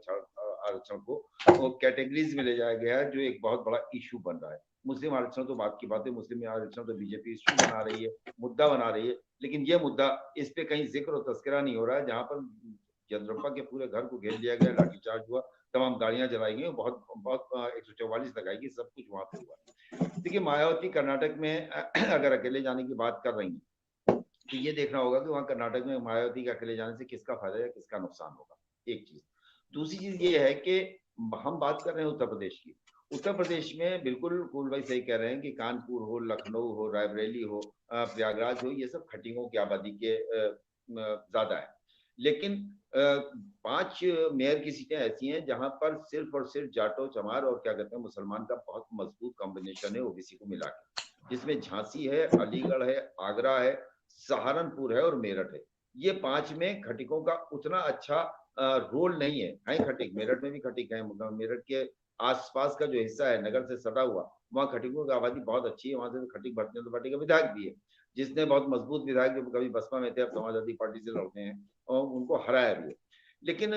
आरक्षण को कैटेगरीज में ले जाया गया है, जो एक बहुत बड़ा इशू बन रहा है। मुस्लिम आरक्षण तो बात की बात है, मुस्लिम आरक्षण तो बीजेपी इशू बना रही है, मुद्दा बना रही है, लेकिन ये मुद्दा इस पे कहीं जिक्र और तस्करा नहीं हो रहा है। जहां पर येदियुरप्पा के पूरे घर को घेर लिया गया, लाठीचार्ज हुआ, तमाम गाड़ियां जलाई गई, बहुत बहुत 144 लगाई गई, सब कुछ वहां पे हुआ। देखिए, मायावती कर्नाटक में अगर अकेले जाने की बात कर रही है तो ये देखना होगा कि वहां कर्नाटक में मायावती के अकेले जाने से किसका फायदा या किसका नुकसान होगा, एक चीज। दूसरी चीज ये है कि हम बात कर रहे हैं उत्तर प्रदेश की। उत्तर प्रदेश में बिल्कुल कुल भाई सही कह रहे हैं कि कानपुर हो, लखनऊ हो, रायबरेली हो, प्रयागराज हो, ये सब खटिंगों की आबादी के ज्यादा है। लेकिन 5 मेयर की सीटें ऐसी हैं जहां पर सिर्फ और सिर्फ जाटो, चमार और क्या कहते हैं मुसलमान का बहुत मजबूत कॉम्बिनेशन है ओबीसी को मिला के, जिसमें झांसी है, अलीगढ़ है, आगरा है, सहारनपुर है और मेरठ है। ये 5 में खटिकों का उतना अच्छा रोल नहीं है खटिक, मेरठ में भी खटिक है, मेरठ के आसपास का जो हिस्सा है नगर से सटा हुआ, वहाँ खटिकों की आबादी बहुत अच्छी है। वहां से खटिक भारतीय जनता पार्टी का विधायक भी है, जिसने बहुत मजबूत विधायक जो कभी बसपा में थे, अब समाजवादी पार्टी से लड़ते हैं, और उनको हराया भी है। लेकिन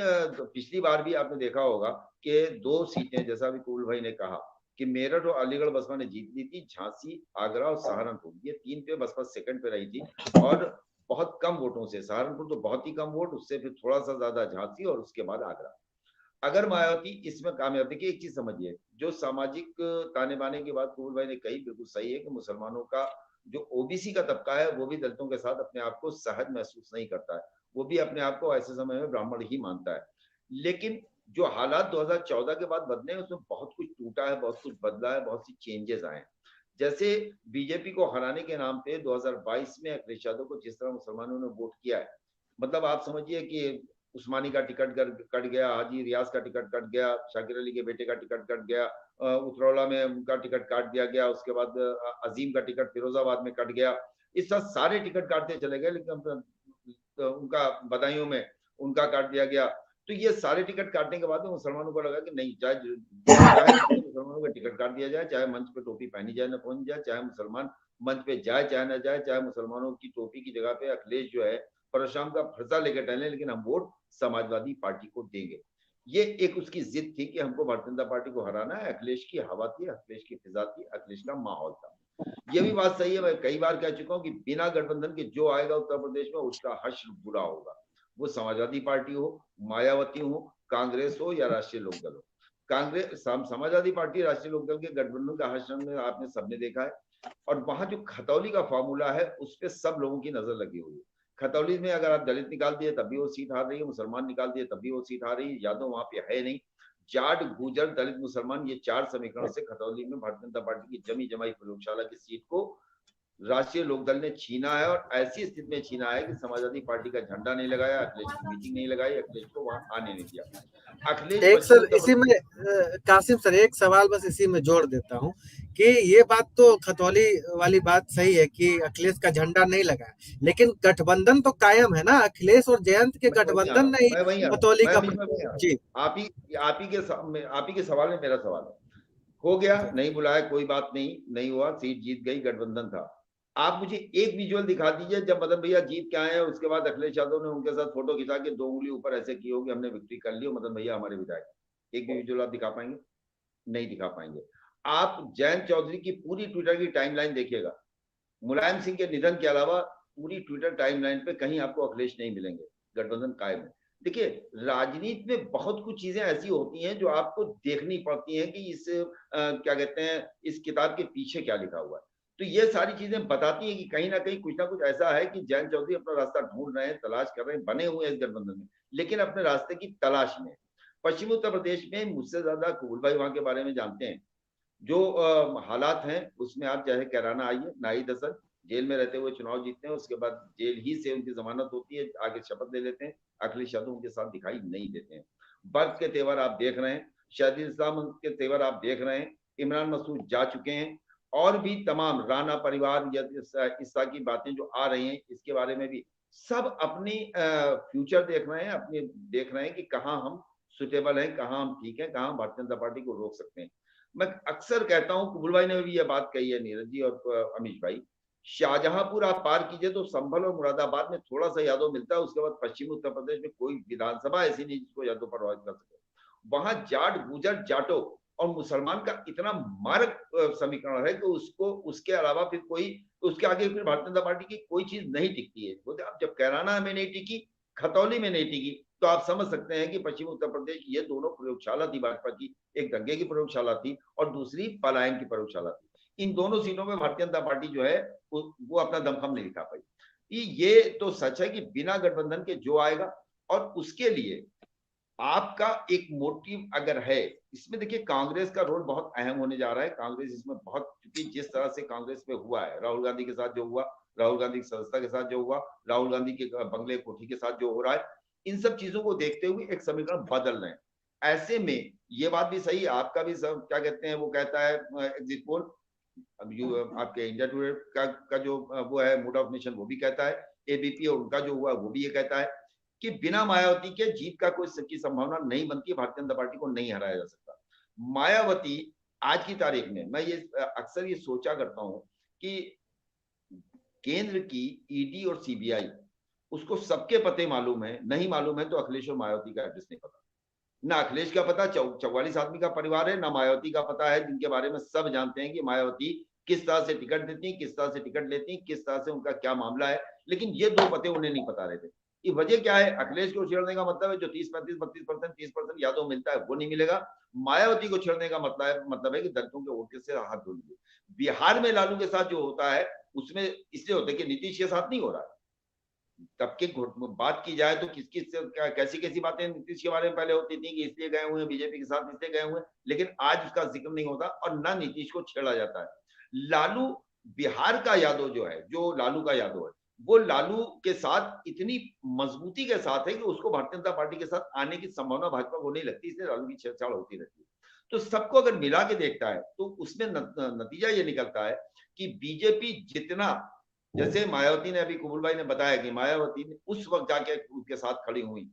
पिछली बार भी आपने देखा होगा कि 2 सीटें, जैसा भी कुल भाई ने कहा कि मेरठ और अलीगढ़ बसपा ने जीत ली थी, झांसी, आगरा और सहारनपुर, ये 3 पे बसपा सेकंड पे रही थी, और बहुत कम वोटों से। सहारनपुर तो बहुत ही कम वोट, उससे फिर थोड़ा सा ज्यादा झांसी, और उसके बाद आगरा। अगर मायावती इसमें कामयाब, देखिए एक चीज समझिए, जो सामाजिक ताने बाने की बात कुल भाई ने कही बिल्कुल सही है कि मुसलमानों का जो ओबीसी का तबका है वो भी दलितों के साथ अपने आप को सहज महसूस नहीं करता है, वो भी अपने आप को ऐसे समय में ब्राह्मण ही मानता है। लेकिन जो हालात 2014 के बाद बदले हैं उसमें बहुत कुछ टूटा है, बहुत कुछ बदला है, बहुत सी चेंजेस आए हैं। जैसे बीजेपी को हराने के नाम पे 2022 में अखिलेश यादव को जिस तरह मुसलमानों ने वोट किया है, मतलब आप समझिए कि उस्मानी का टिकट कट गया, हाजी रियाज का टिकट कट गया, शाकिर अली के बेटे का टिकट कट गया, उतरौला में उनका टिकट काट दिया गया, उसके बाद अजीम का टिकट फिरोजाबाद में कट गया। इस तरह सारे टिकट काटते चले गए, लेकिन उनका बदायूं में उनका काट दिया गया। तो ये सारे टिकट काटने के बाद मुसलमानों को लगा कि नहीं, चाहे मुसलमानों का टिकट काट दिया जाए, चाहे मंच पे टोपी पहनी जाए न पहनी जाए, चाहे मुसलमान मंच पे जाए चाहे न जाए, चाहे मुसलमानों की टोपी की जगह पे अखिलेश जो है परशुराम का फरसा लेकर टहले, लेकिन हम वोट समाजवादी पार्टी को देंगे। ये एक उसकी जिद थी कि हमको भारतीय जनता पार्टी को हराना है। अखिलेश की हवा थी, अखिलेश की फिजा थी, अखिलेश का माहौल था। ये भी बात सही है, मैं कई बार कह चुका हूं कि बिना गठबंधन के जो आएगा उत्तर प्रदेश में उसका हश्र बुरा होगा। वो समाजवादी पार्टी हो, मायावती हो, कांग्रेस हो या राष्ट्रीय लोकदल हो। कांग्रेस, समाजवादी पार्टी, राष्ट्रीय लोकदल के गठबंधन का हश्र में आपने सबने देखा है, और वहां जो खतौली का फॉर्मूला है उस पर सब लोगों की नजर लगी हुई है। खतौली में अगर आप दलित निकाल दिए तब भी वो सीट हार रही है, मुसलमान निकाल दिए तब भी वो सीट हार रही है, यादव वहां पे है नहीं। जाट, गुजर, दलित, मुसलमान, ये 4 समीकरण से खतौली में भारतीय जनता पार्टी की जमी जमाई प्रयोगशाला की सीट को राष्ट्रीय लोकदल ने छीना है और ऐसी स्थिति में छीना है कि समाजवादी पार्टी का झंडा नहीं लगाया, अखिलेश की मीटिंग नहीं लगाई, अखिलेश को वहां आने नहीं दिया। अखिलेश एक सर इसी में कासिम सर एक सवाल बस इसी में जोड़ देता हूँ कि ये बात तो खतौली वाली बात सही है कि अखिलेश का झंडा नहीं लगा, लेकिन गठबंधन तो कायम है ना, अखिलेश और जयंत के गठबंधन नहीं खतौली का। जी आप ही के सवाल में मेरा सवाल है, हो गया नहीं बुलाया कोई बात नहीं, नहीं हुआ, सीट जीत गई, गठबंधन था। आप मुझे एक विजुअल दिखा दीजिए जब मदन भैया जीत के आए हैं, उसके बाद अखिलेश यादव ने उनके साथ फोटो खिंचा के 2 उंगली ऊपर ऐसे की होगी हमने विक्ट्री कर ली और मदन भैया हमारे विधायक। एक भी विजुअल आप दिखा पाएंगे? नहीं दिखा पाएंगे। आप जयंत चौधरी की पूरी ट्विटर की टाइमलाइन देखिएगा, मुलायम सिंह के निधन के अलावा पूरी ट्विटर टाइमलाइन पे कहीं आपको अखिलेश नहीं मिलेंगे, गठबंधन कायम है। देखिए राजनीति में बहुत कुछ चीजें ऐसी होती हैं जो आपको देखनी पड़ती हैं कि इस क्या कहते हैं इस किताब के पीछे क्या लिखा हुआ है। तो ये सारी चीजें बताती हैं कि कहीं ना कहीं कुछ ना कुछ ऐसा है कि जयंत चौधरी अपना रास्ता ढूंढ रहे हैं, तलाश कर रहे हैं, बने हुए हैं इस गठबंधन में, लेकिन अपने रास्ते की तलाश में। पश्चिमी उत्तर प्रदेश में मुझसे ज्यादा कबूल भाई वहां के बारे में जानते हैं। जो हालात हैं उसमें आप चाहे कैराना आइए, नाहिद हसन जेल में रहते हुए चुनाव जीतते हैं, उसके बाद जेल ही से उनकी जमानत होती है, आगे शपथ ले लेते हैं, अखिलेश यादव उनके साथ दिखाई नहीं देते हैं। बर्फ के तेवर आप देख रहे हैं, शहीद इस्लाम के तेवर आप देख रहे हैं, इमरान मसूद जा चुके हैं, और भी तमाम राणा परिवार या इस की बातें जो आ रही हैं इसके बारे में भी सब अपनी फ्यूचर देख रहे हैं, अपने देख रहे हैं कि कहाँ हम सुटेबल हैं, कहाँ हम ठीक है, कहाँ भारतीय जनता पार्टी को रोक सकते हैं। मैं अक्सर कहता हूं, कुबुल भाई ने भी ये बात कही है, नीरज जी और अमीश भाई, शाहजहांपुर आप पार कीजिए तो संभल और मुरादाबाद में थोड़ा सा यादव मिलता है, उसके बाद पश्चिमी उत्तर प्रदेश में कोई विधानसभा ऐसी नहीं जिसको यादव प्रभावित कर सके। वहां जाट गुजर जाटो और मुसलमान का इतना मारक समीकरण है कि उसको उसके अलावा फिर कोई उसके आगे फिर भारतीय जनता पार्टी की कोई चीज नहीं टिकती है। अब जब कैराना में नहीं टिकी, खतौली में नहीं टिकी, तो आप समझ सकते हैं कि पश्चिमी उत्तर प्रदेश ये दोनों प्रयोगशाला थी भाजपा की, एक दंगे की प्रयोगशाला थी और दूसरी पलायन की प्रयोगशाला थी। इन दोनों सीटों में भारतीय जनता पार्टी जो है वो अपना दमखम नहीं दिखा पाई। ये तो सच है कि बिना गठबंधन के जो आएगा, और उसके लिए आपका एक मोटिव अगर है इसमें, देखिए कांग्रेस का रोल बहुत अहम होने जा रहा है। कांग्रेस इसमें बहुत, क्योंकि जिस तरह से कांग्रेस में हुआ है, राहुल गांधी के साथ जो हुआ, राहुल गांधी की सदस्यता के साथ जो हुआ, राहुल गांधी के बंगले कोठी के साथ जो हो रहा है, इन सब चीजों को देखते हुए एक समीकरण बदल रहे हैं। ऐसे में ये बात भी सही, आपका भी सब क्या कहते हैं वो कहता है एग्जिट पोल, आपके इंडिया टुडे का जो वो है मूड ऑफ नेशन वो भी कहता है, एबीपी और उनका जो हुआ वो भी ये कहता है कि बिना मायावती के जीत का कोई सच्ची संभावना नहीं बनती, भारतीय जनता पार्टी को नहीं हराया जा सकता। मायावती आज की तारीख में, मैं ये अक्सर ये सोचा करता हूं कि केंद्र की ईडी और सीबीआई उसको सबके पते मालूम है, नहीं मालूम है तो अखिलेश और मायावती का एड्रेस नहीं पता। ना अखिलेश का पता 44 आदमी का परिवार है, ना मायावती का पता है, जिनके बारे में सब जानते हैं कि मायावती किस तरह से टिकट देती, किस तरह से टिकट लेती, किस तरह से उनका क्या मामला है, लेकिन ये 2 पते उन्हें नहीं पता रहते। ये वजह क्या है? अखिलेश को छेड़ने का मतलब है जो 30-35-32% 30% यादव मिलता है वो नहीं मिलेगा। मायावती को छेड़ने का मतलब है कि दलितों के वोट से हाथ धो लीजिए। बिहार में लालू के साथ जो होता है उसमें इसलिए होता है कि नीतीश के साथ नहीं हो रहा है। तब के बात की जाए तो किस किस कैसी कैसी बातें नीतीश के बारे में पहले होती थी कि इसलिए गए हुए हैं बीजेपी के साथ, इसलिए गए हुए हैं, लेकिन आज उसका जिक्र नहीं होता और ना नीतीश को छेड़ा जाता है। लालू बिहार का यादव जो है, जो लालू का यादव है, वो लालू के साथ इतनी मजबूती के साथ है कि उसको भारतीय जनता पार्टी के साथ आने की संभावना भाजपा को नहीं लगती, इसलिए लालू की छेड़छाड़ होती रहती है। तो सबको अगर मिला के देखता है तो उसमें नतीजा ये निकलता है कि बीजेपी जितना, जैसे मायावती ने अभी कुबुल भाई ने बताया कि मायावती ने उस वक्त जाके उनके साथ खड़ी हुई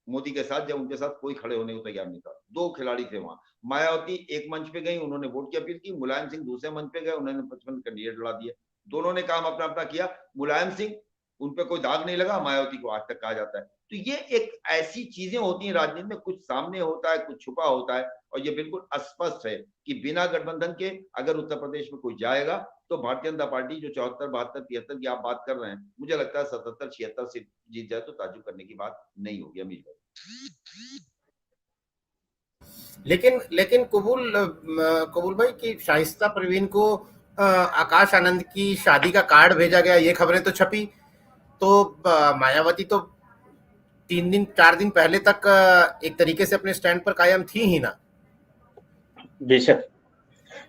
मोदी के साथ, जब उनके साथ कोई खड़े होने को तैयार नहीं था। 2 खिलाड़ी थे वहां। मायावती एक मंच पे गई, उन्होंने वोट की अपील की, मुलायम सिंह दूसरे मंच पे गए, उन्होंने 55 कैंडिडेट लड़ा दिए। दोनों ने काम अपना अपना किया। मुलायम सिंह उन पे कोई दाग नहीं लगा, मायावती को आज तक कहा जाता है। तो ये एक ऐसी चीजें होती हैं राजनीति में, कुछ सामने होता है, कुछ छुपा होता है, और ये बिल्कुल स्पष्ट है कि बिना गठबंधन के अगर उत्तर प्रदेश में कोई जाएगा तो भारतीय जनता पार्टी जो 74, 72, 73 की आप बात कर रहे हैं, मुझे लगता है 77, 76 सीट जीत जाए तो ताज्जुब करने की बात नहीं होगी। अमीर भाई लेकिन कबूल भाई की शाइस्ता परवीन को आकाश आनंद की शादी का कार्ड भेजा गया, ये खबरें तो छपी, तो मायावती तो 3-4 दिन पहले तक एक तरीके से अपने स्टैंड पर कायम थी ही ना। बेशक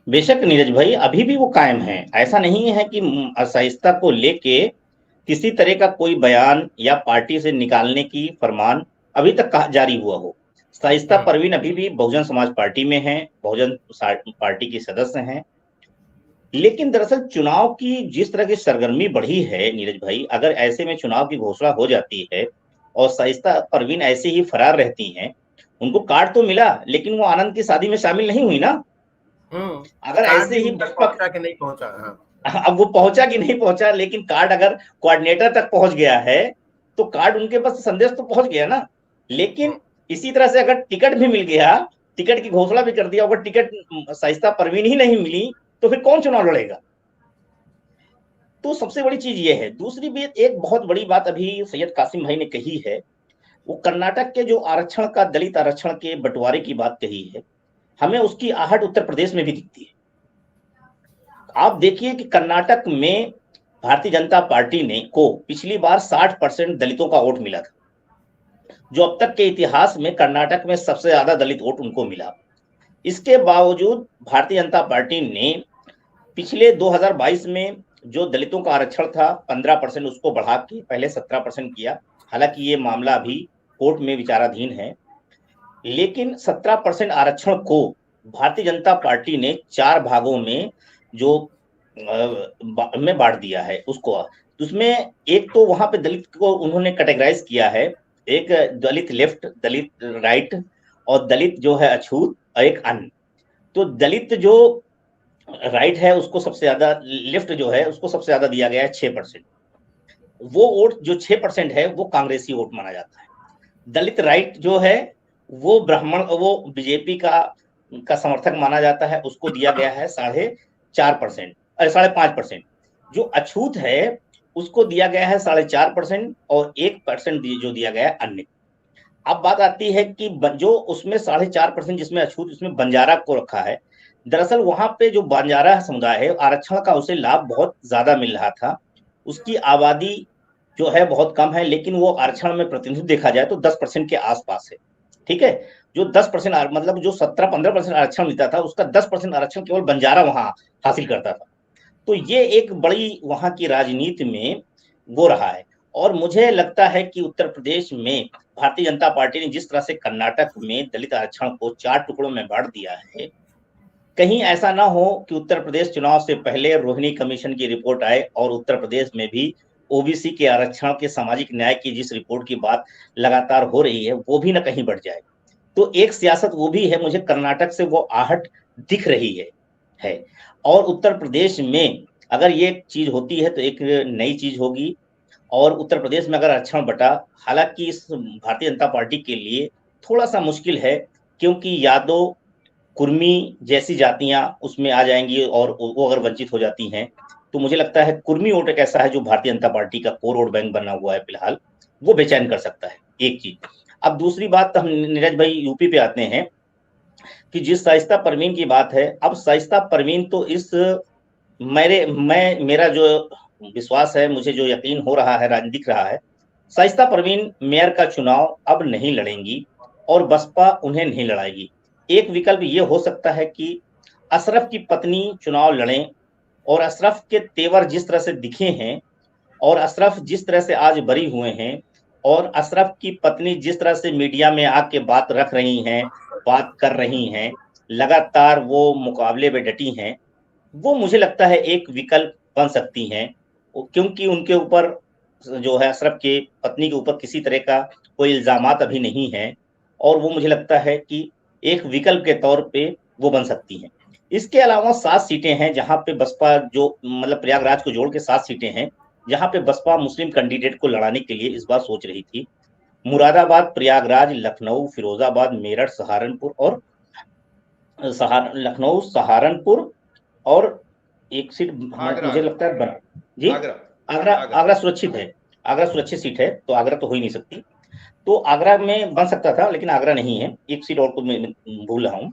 बेशक नीरज भाई, अभी भी वो कायम है। ऐसा नहीं है कि असहिष्णुता को लेके किसी तरह का कोई बयान या पार्टी से निकालने की फरमान अभी तक जारी हुआ हो। सहिष्णुता परवीन अभी भी बहुजन समाज पार्टी में है, बहुजन पार्टी के सदस्य हैं। लेकिन दरअसल चुनाव की जिस तरह की सरगर्मी बढ़ी है नीरज भाई, अगर ऐसे में चुनाव की घोषणा हो जाती है और सहिष्णुता परवीन ऐसे ही फरार रहती हैं, उनको कार्ड तो मिला लेकिन वो आनंद की शादी में शामिल नहीं हुई ना। अगर ऐसे ही पहुंचा कि नहीं पहुंचा, अब वो पहुंचा कि नहीं पहुंचा, लेकिन कार्ड अगर कोऑर्डिनेटर तक पहुंच गया है तो कार्ड उनके पास संदेश तो पहुंच गया ना। लेकिन इसी तरह से अगर टिकट भी मिल गया, टिकट की घोषणा भी कर दिया, अगर टिकट सहिष्णुता परवीन ही नहीं मिली तो फिर कौन चुनाव लड़ेगा। तो सबसे बड़ी चीज ये है। दूसरी भी एक बहुत बड़ी बात अभी सैयद कासिम भाई ने कही है, वो कर्नाटक के जो आरक्षण का, दलित आरक्षण के बंटवारे की बात कही है, हमें उसकी आहट उत्तर प्रदेश में भी दिखती है। आप देखिए कि कर्नाटक में भारतीय जनता पार्टी ने को पिछली बार 60% दलितों का वोट मिला था, जो अब तक के इतिहास में कर्नाटक में सबसे ज्यादा दलित वोट उनको मिला। इसके बावजूद भारतीय जनता पार्टी ने पिछले 2022 में जो दलितों का आरक्षण था 15% उसको बढ़ा के पहले 17% किया। हालांकि ये मामला अभी कोर्ट में विचाराधीन है, लेकिन 17% आरक्षण को भारतीय जनता पार्टी ने 4 भागों में जो में बांट दिया है उसको। उसमें एक तो वहां पे दलित को उन्होंने कैटेगराइज किया है, एक दलित लेफ्ट, दलित राइट और दलित जो है अछूत और एक अन्य। तो दलित जो राइट है उसको सबसे ज्यादा, लेफ्ट जो है उसको सबसे ज्यादा दिया गया है 6%। वो वोट जो 6% है वो कांग्रेसी वोट माना जाता है। दलित राइट जो है वो ब्राह्मण, वो बीजेपी का समर्थक माना जाता है, उसको दिया गया है 4.5%, अरे 5.5%। जो अछूत है उसको दिया गया है 4.5% और 1% जो दिया गया है अन्य। अब बात आती है कि जो उसमें 4.5% जिसमें अछूत, उसमें बंजारा को रखा है। दरअसल वहां पे जो बंजारा समुदाय है आरक्षण का उसे लाभ बहुत ज्यादा मिल रहा था। उसकी आबादी जो है बहुत कम है, लेकिन वो आरक्षण में प्रतिनिधित्व देखा जाए तो 10% के आसपास है। ठीक है, जो 10% मतलब जो 17-15% आरक्षण मिलता था उसका 10% आरक्षण केवल बंजारा वहां हासिल करता था। तो ये एक बड़ी वहां की राजनीति में वो रहा है। और मुझे लगता है कि उत्तर प्रदेश में भारतीय जनता पार्टी ने जिस तरह से कर्नाटक में दलित आरक्षण को 4 टुकड़ों में बांट दिया है, कहीं ऐसा ना हो कि उत्तर प्रदेश चुनाव से पहले रोहिणी कमीशन की रिपोर्ट आए और उत्तर प्रदेश में भी ओबीसी के आरक्षण के सामाजिक न्याय की जिस रिपोर्ट की बात लगातार हो रही है वो भी ना कहीं बढ़ जाए। तो एक सियासत वो भी है, मुझे कर्नाटक से वो आहट दिख रही है। और उत्तर प्रदेश में अगर ये चीज होती है तो एक नई चीज होगी। और उत्तर प्रदेश में अगर आरक्षण बटा, हालांकि इस भारतीय जनता पार्टी के लिए थोड़ा सा मुश्किल है, क्योंकि यादव, कुर्मी जैसी जातियां उसमें आ जाएंगी और वो अगर वंचित हो जाती हैं तो मुझे लगता है कुर्मी वोट एक ऐसा है जो भारतीय जनता पार्टी का कोर वोट बैंक बना हुआ है फिलहाल, वो बेचैन कर सकता है। एक चीज। अब दूसरी बात, हम नीरज भाई यूपी पे आते हैं कि जिस शाइस्ता परवीन की बात है, अब शाइस्ता परवीन तो इस मेरा जो विश्वास है, मुझे जो यकीन हो रहा है, दिख रहा है, शाइस्ता परवीन मेयर का चुनाव अब नहीं लड़ेंगी और बसपा उन्हें नहीं लड़ाएगी। एक विकल्प ये हो सकता है कि अशरफ की पत्नी चुनाव लड़ें, और अशरफ के तेवर जिस तरह से दिखे हैं और अशरफ जिस तरह से आज बरी हुए हैं और अशरफ की पत्नी जिस तरह से मीडिया में आके बात रख रही हैं, बात कर रही हैं, लगातार वो मुकाबले में डटी हैं, वो मुझे लगता है एक विकल्प बन सकती हैं। क्योंकि उनके ऊपर जो है, अशरफ के पत्नी के ऊपर किसी तरह का कोई इल्जामात अभी नहीं है, और वो मुझे लगता है कि एक विकल्प के तौर पे वो बन सकती हैं। इसके अलावा 7 सीटें हैं जहां पे बसपा, जो मतलब प्रयागराज को जोड़ के 7 सीटें हैं जहां पे बसपा मुस्लिम कैंडिडेट को लड़ाने के लिए इस बार सोच रही थी। मुरादाबाद, प्रयागराज, लखनऊ, फिरोजाबाद, मेरठ, सहारनपुर और लखनऊ, सहारनपुर और एक सीट मुझे लगता है जी आगरा सुरक्षित है। आगरा सुरक्षित सीट है, तो आगरा तो हो ही नहीं सकती। तो आगरा में बन सकता था लेकिन आगरा नहीं है, एक सीट और को मैं भूल रहा हूँ।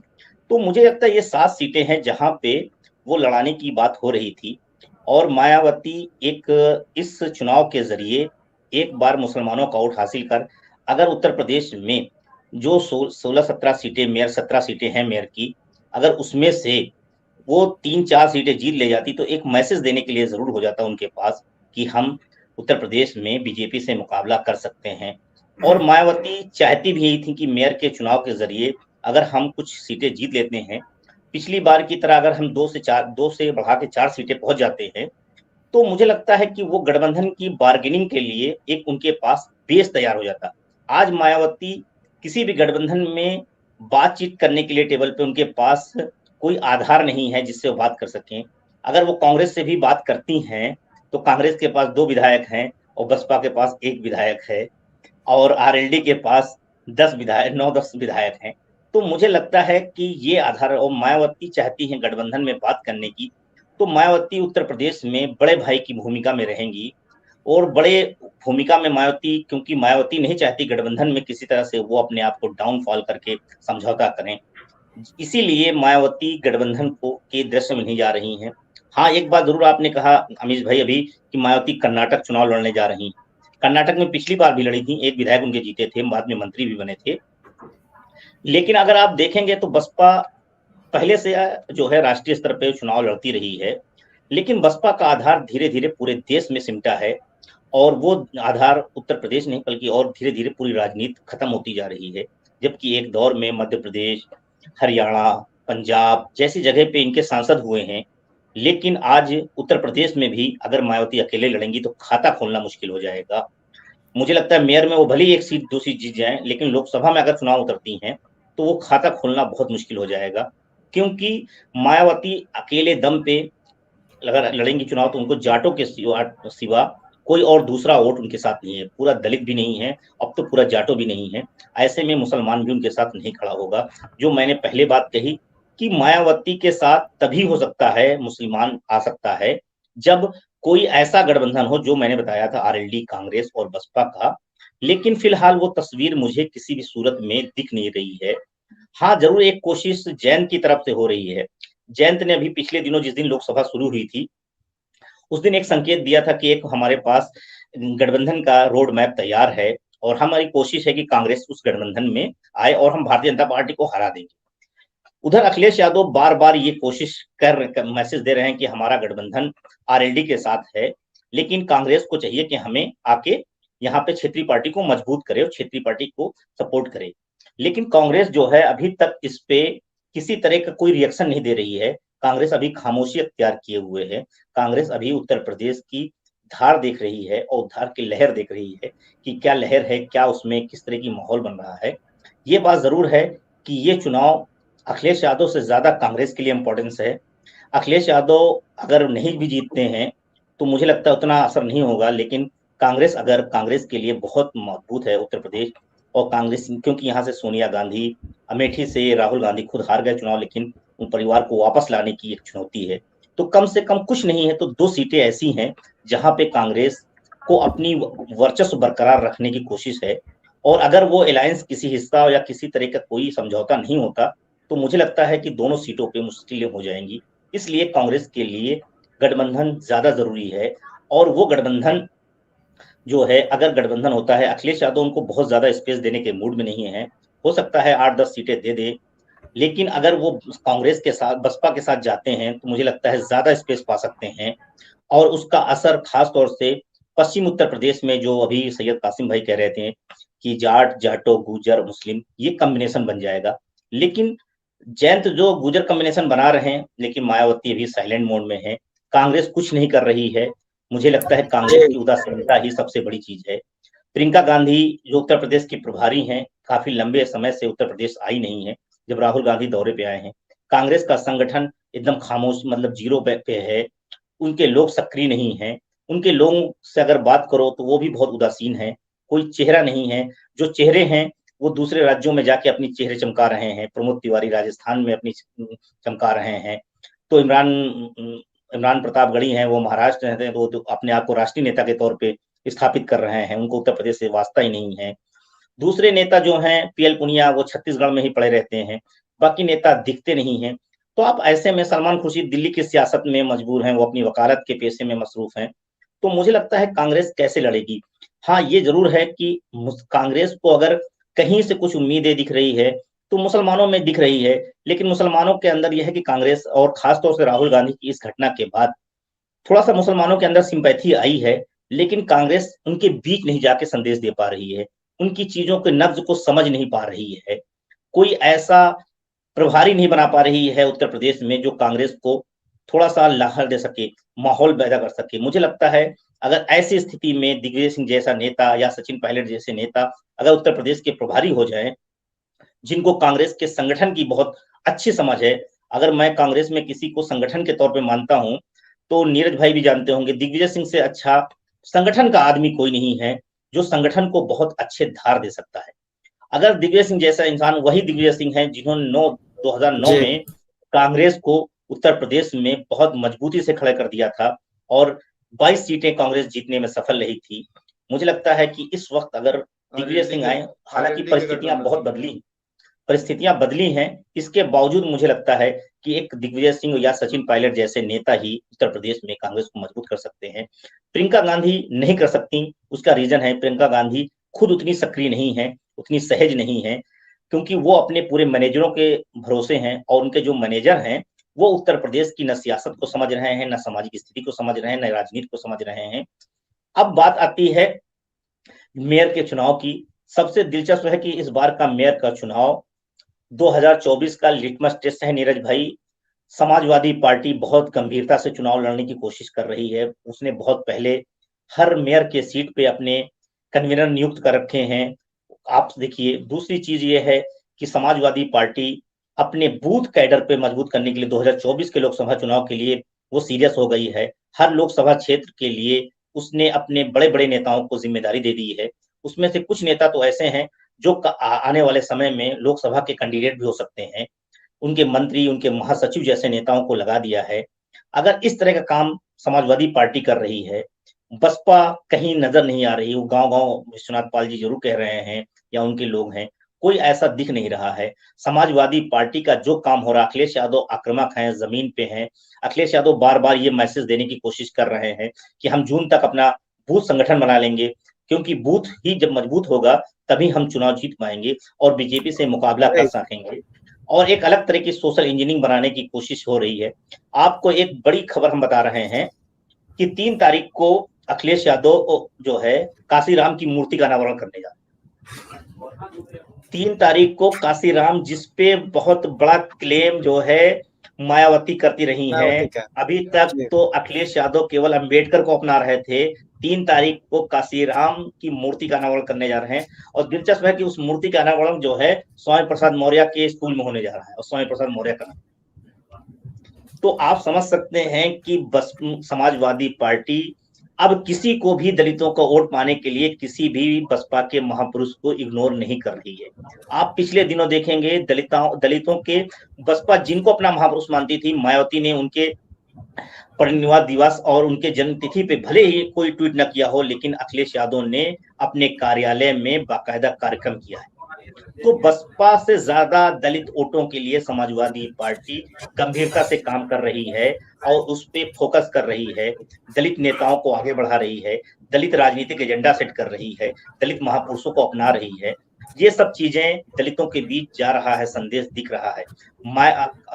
तो मुझे लगता है ये 7 सीटें हैं जहां पे वो लड़ाने की बात हो रही थी। और मायावती एक इस चुनाव के जरिए एक बार मुसलमानों का वोट हासिल कर, अगर उत्तर प्रदेश में जो 16-17 सीटें मेयर, 17 सीटें हैं मेयर की, अगर उसमें से वो 3-4 सीटें जीत ले जाती तो एक मैसेज देने के लिए जरूर हो जाता उनके पास कि हम उत्तर प्रदेश में बीजेपी से मुकाबला कर सकते हैं। और मायावती चाहती भी यही थी कि मेयर के चुनाव के जरिए अगर हम कुछ सीटें जीत लेते हैं, पिछली बार की तरह अगर हम 2 से बढ़ा के 4 सीटें पहुंच जाते हैं, तो मुझे लगता है कि वो गठबंधन की बार्गेनिंग के लिए एक उनके पास बेस तैयार हो जाता। आज मायावती किसी भी गठबंधन में बातचीत करने के लिए टेबल पे उनके पास कोई आधार नहीं है जिससे वो बात कर सकें। अगर वो कांग्रेस से भी बात करती हैं तो कांग्रेस के पास 2 विधायक हैं और बसपा के पास 1 विधायक है और आरएलडी के पास 9-10 विधायक हैं। तो मुझे लगता है कि ये आधार, और मायावती चाहती हैं गठबंधन में बात करने की, तो मायावती उत्तर प्रदेश में बड़े भाई की भूमिका में रहेंगी और बड़े भूमिका में मायावती, क्योंकि मायावती नहीं चाहती गठबंधन में किसी तरह से वो अपने आप को डाउनफॉल करके समझौता करें, इसीलिए मायावती गठबंधन को के दृश्य में नहीं जा रही हैं। हाँ, एक बात जरूर आपने कहा अमीश भाई अभी कि मायावती कर्नाटक चुनाव लड़ने जा रही हैं। कर्नाटक में पिछली बार भी लड़ी थी, 1 विधायक उनके जीते थे, बाद में मंत्री भी बने थे। लेकिन अगर आप देखेंगे तो बसपा पहले से जो है राष्ट्रीय स्तर पे चुनाव लड़ती रही है, लेकिन बसपा का आधार धीरे धीरे पूरे देश में सिमटा है और वो आधार उत्तर प्रदेश नहीं बल्कि और धीरे धीरे पूरी राजनीति खत्म होती जा रही है। जबकि एक दौर में मध्य प्रदेश, हरियाणा, पंजाब जैसी जगह पे इनके सांसद हुए हैं, लेकिन आज उत्तर प्रदेश में भी अगर मायावती अकेले लड़ेंगी तो खाता खोलना मुश्किल हो जाएगा। मुझे लगता है मेयर में वो भले ही 1 सीट 2 सीट जीत जाए, लेकिन लोकसभा में अगर चुनाव उतरती हैं तो वो खाता खोलना बहुत मुश्किल हो जाएगा, क्योंकि मायावती अकेले दम पे अगर लड़ेंगी चुनाव तो उनको जाटों के सिवा कोई और दूसरा वोट उनके साथ नहीं है। पूरा दलित भी नहीं है, अब तो पूरा जाटो भी नहीं है। ऐसे में मुसलमान भी उनके साथ नहीं खड़ा होगा। जो मैंने पहले बात कही कि मायावती के साथ तभी हो सकता है मुसलमान आ सकता है जब कोई ऐसा गठबंधन हो जो मैंने बताया था आरएलडी, कांग्रेस और बसपा का। लेकिन फिलहाल वो तस्वीर मुझे किसी भी सूरत में दिख नहीं रही है। हाँ, जरूर एक कोशिश जयंत की तरफ से हो रही है। जयंत ने अभी पिछले दिनों जिस दिन लोकसभा शुरू हुई थी उस दिन एक संकेत दिया था कि एक हमारे पास गठबंधन का रोड मैप तैयार है और हमारी कोशिश है कि कांग्रेस उस गठबंधन में आए और हम भारतीय जनता पार्टी को हरा देंगे। उधर अखिलेश यादव बार बार ये कोशिश कर मैसेज दे रहे हैं कि हमारा गठबंधन आरएलडी के साथ है, लेकिन कांग्रेस को चाहिए कि हमें आके यहाँ पे क्षेत्रीय पार्टी को मजबूत करे और क्षेत्रीय पार्टी को सपोर्ट करे। लेकिन कांग्रेस जो है अभी तक इस पे किसी तरह का कोई रिएक्शन नहीं दे रही है। कांग्रेस अभी खामोशी अख्तियार किए हुए है। कांग्रेस अभी उत्तर प्रदेश की धार देख रही है और धार की लहर देख रही है कि क्या लहर है, क्या उसमें किस तरह की माहौल बन रहा है। ये बात जरूर है कि ये चुनाव अखिलेश यादव से ज्यादा कांग्रेस के लिए इंपॉर्टेंस है। अखिलेश यादव अगर नहीं भी जीतते हैं तो मुझे लगता है उतना असर नहीं होगा, लेकिन कांग्रेस के लिए बहुत मजबूत है उत्तर प्रदेश। और कांग्रेस, क्योंकि यहाँ से सोनिया गांधी, अमेठी से राहुल गांधी खुद हार गए चुनाव, लेकिन उन परिवार को वापस लाने की एक चुनौती है। तो कम से कम कुछ नहीं है तो 2 सीटें ऐसी हैं जहां पे कांग्रेस को अपनी वर्चस्व बरकरार रखने की कोशिश है। और अगर वो अलायंस किसी हिस्सा या किसी तरह का कोई समझौता नहीं होता तो मुझे लगता है कि दोनों सीटों पे मुश्किलें हो जाएंगी। इसलिए कांग्रेस के लिए गठबंधन ज्यादा जरूरी है। और वो गठबंधन जो है, अगर गठबंधन होता है, अखिलेश यादव उनको बहुत ज्यादा स्पेस देने के मूड में नहीं है। हो सकता है 8-10 सीटें दे, लेकिन अगर वो कांग्रेस के साथ, बसपा के साथ जाते हैं तो मुझे लगता है ज्यादा स्पेस पा सकते हैं। और उसका असर खास तौर से पश्चिम उत्तर प्रदेश में, जो अभी सैयद कासिम भाई कह रहे थे कि जाटो, गुजर, मुस्लिम, ये कॉम्बिनेशन बन जाएगा। लेकिन जयंत जो गुजर कॉम्बिनेशन बना रहे हैं, लेकिन मायावती अभी साइलेंट मोड में है। कांग्रेस कुछ नहीं कर रही है। मुझे लगता है कांग्रेस की उदासीनता ही सबसे बड़ी चीज है। प्रियंका गांधी जो उत्तर प्रदेश की प्रभारी हैं, काफी लंबे समय से उत्तर प्रदेश आई नहीं है जब राहुल गांधी दौरे पे आए हैं। कांग्रेस का संगठन एकदम खामोश, मतलब जीरो पे है। उनके लोग सक्रिय नहीं हैं। उनके लोगों से अगर बात करो तो वो भी बहुत उदासीन है। कोई चेहरा नहीं है। जो चेहरे हैं वो दूसरे राज्यों में जाके अपनी चेहरे चमका रहे हैं। प्रमोद तिवारी राजस्थान में अपनी चमका रहे हैं। तो इमरान प्रतापगढ़ी हैं, वो महाराष्ट्र रहते हैं, तो अपने आप को राष्ट्रीय नेता के तौर पे स्थापित कर रहे हैं। उनको उत्तर प्रदेश से वास्ता ही नहीं है। दूसरे नेता जो हैं, पीएल पुनिया, वो छत्तीसगढ़ में ही पड़े रहते हैं। बाकी नेता दिखते नहीं हैं। तो आप ऐसे में सलमान खुर्शीद दिल्ली की सियासत में मजबूर हैं, वो अपनी वकालत के पेशे में मसरूफ हैं। तो मुझे लगता है कांग्रेस कैसे लड़ेगी। हाँ, ये जरूर है कि कांग्रेस को अगर कहीं से कुछ उम्मीदें दिख रही है तो मुसलमानों में दिख रही है। लेकिन मुसलमानों के अंदर यह है कि कांग्रेस और खासतौर से राहुल गांधी की इस घटना के बाद थोड़ा सा मुसलमानों के अंदर सिंपैथी आई है, लेकिन कांग्रेस उनके बीच नहीं जाके संदेश दे पा रही है, उनकी चीजों के नब्ज को समझ नहीं पा रही है, कोई ऐसा प्रभारी नहीं बना पा रही है उत्तर प्रदेश में जो कांग्रेस को थोड़ा सा लहर दे सके, माहौल पैदा कर सके। मुझे लगता है अगर ऐसी स्थिति में दिग्विजय सिंह जैसा नेता या सचिन पायलट जैसे नेता अगर उत्तर प्रदेश के प्रभारी हो जाए, जिनको कांग्रेस के संगठन की बहुत अच्छी समझ है, अगर मैं कांग्रेस में किसी को संगठन के तौर पे मानता हूं तो नीरज भाई भी जानते होंगे, दिग्विजय सिंह से अच्छा संगठन का आदमी कोई नहीं है जो संगठन को बहुत अच्छे धार दे सकता है। अगर दिग्विजय सिंह जैसा इंसान वही दिग्विजय सिंह है जिन्होंने 2009 में कांग्रेस को उत्तर प्रदेश में बहुत मजबूती से खड़ा कर दिया था और 22 सीटें कांग्रेस जीतने में सफल रही थी। मुझे लगता है कि इस वक्त अगर दिग्विजय सिंह आए, हालांकि परिस्थितियां बदली हैं, इसके बावजूद मुझे लगता है कि एक दिग्विजय सिंह या सचिन पायलट जैसे नेता ही उत्तर प्रदेश में कांग्रेस को मजबूत कर सकते हैं। प्रियंका गांधी नहीं कर सकती, उसका रीजन है प्रियंका गांधी खुद उतनी सक्रिय नहीं है, उतनी सहज नहीं है, क्योंकि वो अपने पूरे मैनेजरों के भरोसे हैं और उनके जो मैनेजर हैं वो उत्तर प्रदेश की न सियासत को समझ रहे हैं, न सामाजिक स्थिति को समझ रहे हैं, न राजनीति को समझ रहे हैं। अब बात आती है मेयर के चुनाव की। सबसे दिलचस्प है कि इस बार का मेयर का चुनाव 2024 का लिटमस टेस्ट है नीरज भाई। समाजवादी पार्टी बहुत गंभीरता से चुनाव लड़ने की कोशिश कर रही है। उसने बहुत पहले हर मेयर के सीट पे अपने कन्वीनर नियुक्त कर रखे हैं। आप देखिए, दूसरी चीज ये है कि समाजवादी पार्टी अपने बूथ कैडर पे मजबूत करने के लिए 2024 के लोकसभा चुनाव के लिए वो सीरियस हो गई है। हर लोकसभा क्षेत्र के लिए उसने अपने बड़े बड़े नेताओं को जिम्मेदारी दे दी है। उसमें से कुछ नेता तो ऐसे हैं जो आने वाले समय में लोकसभा के कैंडिडेट भी हो सकते हैं। उनके मंत्री, उनके महासचिव जैसे नेताओं को लगा दिया है। अगर इस तरह का काम समाजवादी पार्टी कर रही है, बसपा कहीं नजर नहीं आ रही। वो गांव-गांव विश्वनाथ पाल जी जरूर कह रहे हैं या उनके लोग हैं, कोई ऐसा दिख नहीं रहा है। समाजवादी पार्टी का जो काम हो रहा, अखिलेश यादव आक्रामक हैं, जमीन पे हैं। अखिलेश यादव बार बार ये मैसेज देने की कोशिश कर रहे हैं कि हम जून तक अपना बूथ संगठन बना लेंगे, क्योंकि बूथ ही जब मजबूत होगा तभी हम चुनाव जीत पाएंगे और बीजेपी से मुकाबला कर सकेंगे। और एक अलग तरह की सोशल इंजीनियरिंग बनाने की कोशिश हो रही है। आपको एक बड़ी खबर हम बता रहे हैं कि 3 तारीख को अखिलेश यादव जो है काशीराम की मूर्ति का अनावरण करने जा रहे हैं। 3 तारीख को काशीराम, जिसपे बहुत बड़ा क्लेम जो है मायावती करती रही है। अभी तक तो अखिलेश यादव केवल अंबेडकर को अपना रहे थे। 3 तारीख को काशीराम की मूर्ति का अनावरण करने जा रहे हैं और दिलचस्प है कि उस मूर्ति का अनावरण जो है स्वामी प्रसाद मौर्य के स्कूल में होने जा रहा है और स्वामी प्रसाद मौर्य का। तो आप समझ सकते हैं कि बस समाजवादी पार्टी अब किसी को भी दलितों को वोट पाने के लिए किसी भी बसपा के महापुरुष को इग्नोर नहीं कर रही है। आप पिछले दिनों देखेंगे दलितों के बसपा जिनको अपना महापुरुष मानती थी, मायावती ने उनके परिनिर्वाण दिवस और उनके जन्मतिथि पे भले ही कोई ट्वीट न किया हो, लेकिन अखिलेश यादव ने अपने कार्यालय में बाकायदा कार्यक्रम किया है। तो बसपा से ज्यादा दलित वोटों के लिए समाजवादी पार्टी गंभीरता से काम कर रही है और उस पर फोकस कर रही है। दलित नेताओं को आगे बढ़ा रही है, दलित राजनीतिक एजेंडा सेट कर रही है, दलित महापुरुषों को अपना रही है। ये सब चीजें दलितों के बीच जा रहा है, संदेश दिख रहा है।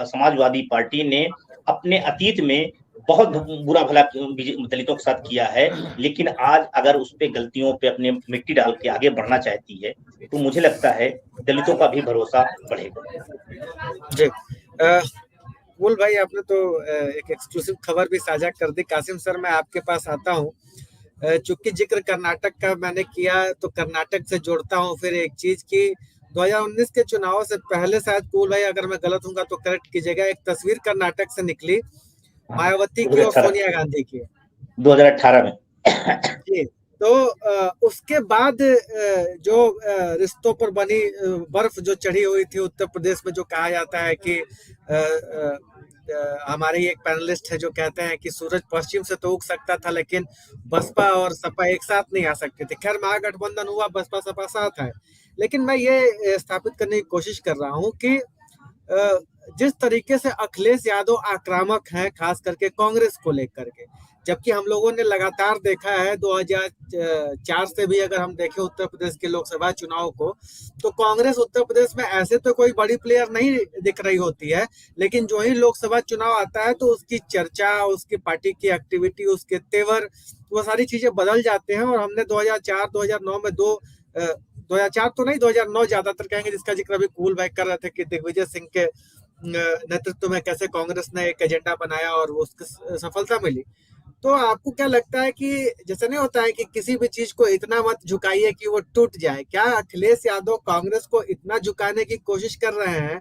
समाजवादी पार्टी ने अपने अतीत में बहुत बुरा भला दलितों के साथ किया है, लेकिन आज अगर उस पे गलतियों पे अपने मिट्टी डाल के आगे बढ़ना चाहती है तो मुझे लगता है दलितों का भी भरोसा बढ़ेगा। जी, कुल भाई, आपने तो एक एक्सक्लूसिव खबर भी साझा कर दी। कासिम सर, मैं आपके पास आता हूँ। चूंकि जिक्र कर्नाटक का मैंने किया तो कर्नाटक से जोड़ता हूँ फिर एक चीज की 2019 के चुनाव से पहले, शायद कुल भाई अगर मैं गलत हूँ तो करेक्ट कीजिएगा, एक तस्वीर कर्नाटक से निकली मायावती की और सोनिया गांधी की 2018 में। जी, तो उसके बाद जो रिश्तों पर बनी बर्फ जो चढ़ी हुई थी उत्तर प्रदेश में, जो कहा जाता है कि हमारे एक पैनलिस्ट है जो कहते हैं कि सूरज पश्चिम से तो उग सकता था लेकिन बसपा और सपा एक साथ नहीं आ सकते थे। खैर, महागठबंधन हुआ, बसपा सपा साथ है। लेकिन मैं ये स्थापित करने की कोशिश कर रहा हूँ कि जिस तरीके से अखिलेश यादव आक्रामक हैं खास करके कांग्रेस को लेकर के, जबकि हम लोगों ने लगातार देखा है 2004 से भी अगर हम देखें उत्तर प्रदेश के लोकसभा चुनाव को, तो कांग्रेस उत्तर प्रदेश में ऐसे तो कोई बड़ी प्लेयर नहीं दिख रही होती है, लेकिन जो ही लोकसभा चुनाव आता है तो उसकी चर्चा, उसकी पार्टी की एक्टिविटी, उसके तेवर, वो सारी चीजें बदल जाते हैं। और हमने 2004 2009 में 2004 तो नहीं, 2009 ज्यादातर कहेंगे, जिसका जिक्र अभी कुबुल भाई कर रहे थे कि दिग्विजय सिंह के नेतृत्व में कैसे कांग्रेस ने एक एजेंडा बनाया और उसकी सफलता मिली। तो आपको क्या लगता है कि जैसे नहीं होता है कि किसी भी चीज को इतना मत झुकाइए कि वो टूट जाए, क्या अखिलेश यादव कांग्रेस को इतना झुकाने की कोशिश कर रहे हैं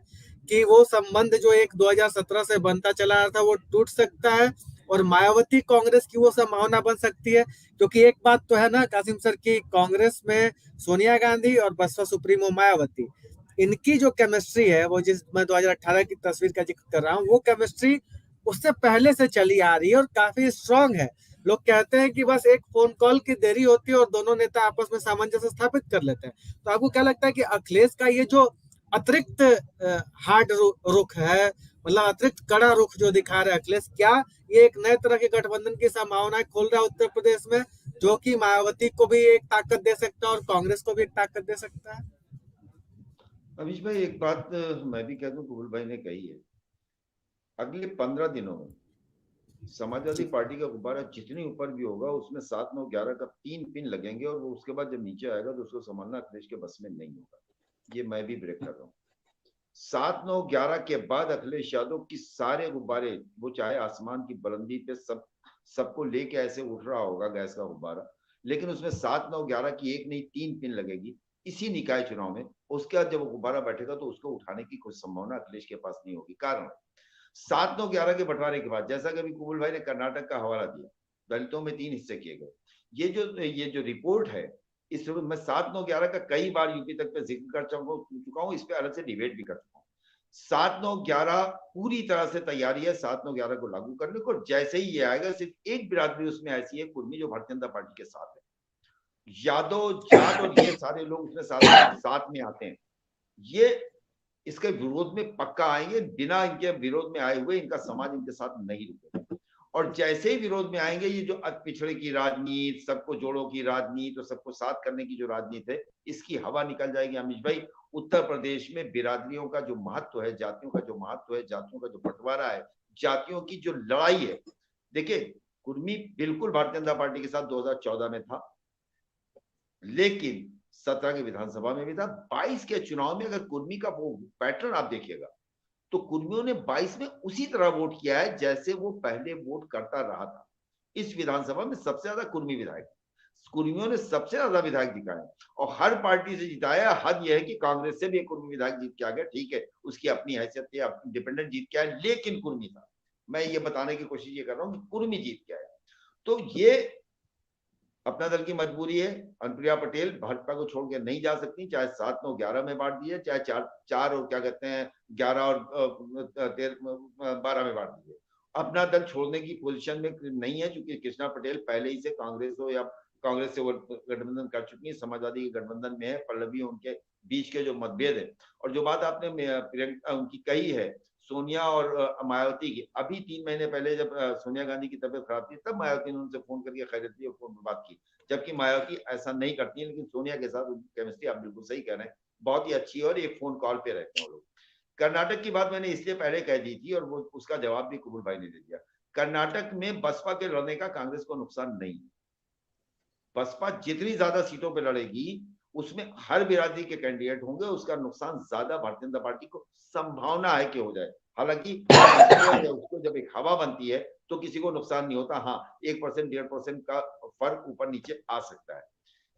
कि वो संबंध जो एक 2017 से बनता चला रहा था वो टूट सकता है और मायावती कांग्रेस की वो संभावना बन सकती है? क्योंकि एक बात तो है ना कासिम सर की, कांग्रेस में सोनिया गांधी और बसपा सुप्रीमो मायावती, इनकी जो केमिस्ट्री है, वो जिस मैं 2018 की तस्वीर का जिक्र कर रहा हूँ, वो केमिस्ट्री उससे पहले से चली आ रही है और काफी स्ट्रांग है। लोग कहते हैं कि बस एक फोन कॉल की देरी होती है और दोनों नेता आपस में सामंजस्य स्थापित कर लेते हैं। तो आपको क्या लगता है कि अखिलेश का ये जो अतिरिक्त हार्ड रुख है, मतलब अतिरिक्त कड़ा रुख जो दिखा रहे अखिलेश, क्या ये एक नए तरह के गठबंधन की संभावनाएं खोल रहा है उत्तर प्रदेश में, जो कि मायावती को भी एक ताकत दे सकता है और कांग्रेस को भी एक ताकत दे सकता है? अभिष भाई, एक बात मैं भी कह दूं, कुबुल भाई ने कही है, अगले 15 दिनों में समाजवादी पार्टी का गुब्बारा जितनी ऊपर भी होगा उसमें 7, 9, 11 का 3 पिन लगेंगे और वो उसके बाद जब नीचे आएगा तो उसको संभालना अखिलेश के बस में नहीं होगा। ये मैं भी ब्रेक कर रहा हूँ। 7, 9, 11 के बाद अखिलेश यादव की सारे गुब्बारे, वो चाहे आसमान की बुलंदी पे सबको लेके ऐसे उठ रहा होगा गैस का गुब्बारा, लेकिन उसमें 7, 9, 11 की एक नहीं 3 पिन लगेगी इसी निकाय चुनाव में। उसके बाद जब वो गुब्बारा बैठेगा तो उसको उठाने की कोई संभावना अखिलेश के पास नहीं होगी। कारण 7, 9, 11 के बंटवारे के बाद, जैसा कि अभी कुबुल भाई ने कर्नाटक का हवाला दिया, दलितों में 3 हिस्से किए गए। ये जो रिपोर्ट है, इस मैं 7, 9, 11 का कई बार यूपी तक पे जिक्र कर चुका हूँ, इस पे अलग से डिबेट भी कर चुका हूँ। 7, 9, 11 पूरी तरह से तैयारी है 7, 9, 11 को लागू करने को। जैसे ही ये आएगा, सिर्फ एक बिरादरी उसमें ऐसी है, कुर्मी, जो भारतीय जनता पार्टी के साथ है। यादव, जाट और ये सारे लोग उसमें साथ में आते हैं, ये इसके विरोध में पक्का आएंगे। बिना इनके विरोध में आए हुए इनका समाज इनके साथ नहीं रुकेगा। और जैसे ही विरोध में आएंगे, ये जो पिछड़े की राजनीति, सबको जोड़ों की राजनीति और सबको साथ करने की जो राजनीति है, इसकी हवा निकल जाएगी। अमीश भाई, उत्तर प्रदेश में बिरादरियों का जो महत्व है, जातियों का जो महत्व है, जातियों का जो बंटवारा है, जातियों की जो लड़ाई है, देखिए कुर्मी बिल्कुल भारतीय जनता पार्टी के साथ 2014 में था, लेकिन 17 के विधानसभा में भी था। 22 के चुनाव में अगर कुर्मी का वो पैटर्न आप देखिएगा तो कुर्मियों ने 22 में उसी तरह वोट किया है जैसे वो पहले वोट करता रहा था। इस विधानसभा में सबसे ज्यादा कुर्मी विधायक, कुर्मियों ने सबसे ज्यादा विधायक जिताए और हर पार्टी से जिताया। हद यह है कि कांग्रेस से भी एक कुर्मी विधायक जीत के आ गया, ठीक है, उसकी अपनी हैसियत थी, इंडिपेंडेंट जीत के आया, लेकिन कुर्मी था। मैं ये बताने की कोशिश ये कर रहा हूँ कि कुर्मी जीत के आया। तो ये अपना दल की मजबूरी है। अनुप्रिया पटेल भाजपा को छोड़ के नहीं जा सकती, चाहे 7, 9, 11 में बांट दिए, चाहे 4 और क्या कहते हैं 11 और 12 में बांट दिए। अपना दल छोड़ने की पोजीशन में नहीं है, क्योंकि कृष्णा पटेल पहले ही से कांग्रेस हो या कांग्रेस से वो गठबंधन कर चुकी है, समाजवादी के गठबंधन में है। पल्लवी उनके बीच के जो मतभेद है, और जो बात आपने प्रियंका उनकी कही है, सोनिया और मायावती की, अभी 3 महीने पहले जब सोनिया गांधी की तबीयत खराब थी, तब मायावती ने उनसे फोन करके खैरियत ली और फोन पर बात की, जबकि मायावती ऐसा नहीं करती है। लेकिन सोनिया के साथ उनकी केमिस्ट्री, आप बिल्कुल सही कह रहे हैं, बहुत ही अच्छी है और एक फोन कॉल पे रहते हैं वो लोग। कर्नाटक की बात मैंने इसलिए पहले कह दी थी और वो उसका जवाब भी कुबुल भाई ने दे दिया। कर्नाटक में बसपा के लड़ने का कांग्रेस को नुकसान नहीं है। बसपा जितनी ज्यादा सीटों पर लड़ेगी उसमें हर बिरादरी के कैंडिडेट होंगे, उसका नुकसान ज्यादा भारतीय जनता पार्टी को संभावना है कि हो जाए। हालांकि उसको जब एक हवा बनती है तो किसी को नुकसान नहीं होता। हाँ, 1%, 1.5% का फर्क ऊपर नीचे आ सकता है।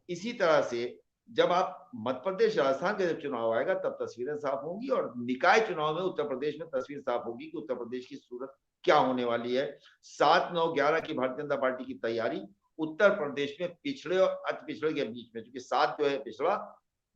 इसी तरह से जब आप मध्य प्रदेश, राजस्थान का जब चुनाव आएगा तब तस्वीरें साफ होंगी, और निकाय चुनाव में उत्तर प्रदेश में तस्वीर साफ होगी कि उत्तर प्रदेश की सूरत क्या होने वाली है। 7, 9, 11 की भारतीय जनता पार्टी की तैयारी उत्तर प्रदेश में पिछड़े और अति पिछड़े के बीच में, क्योंकि 7 जो है पिछड़ा,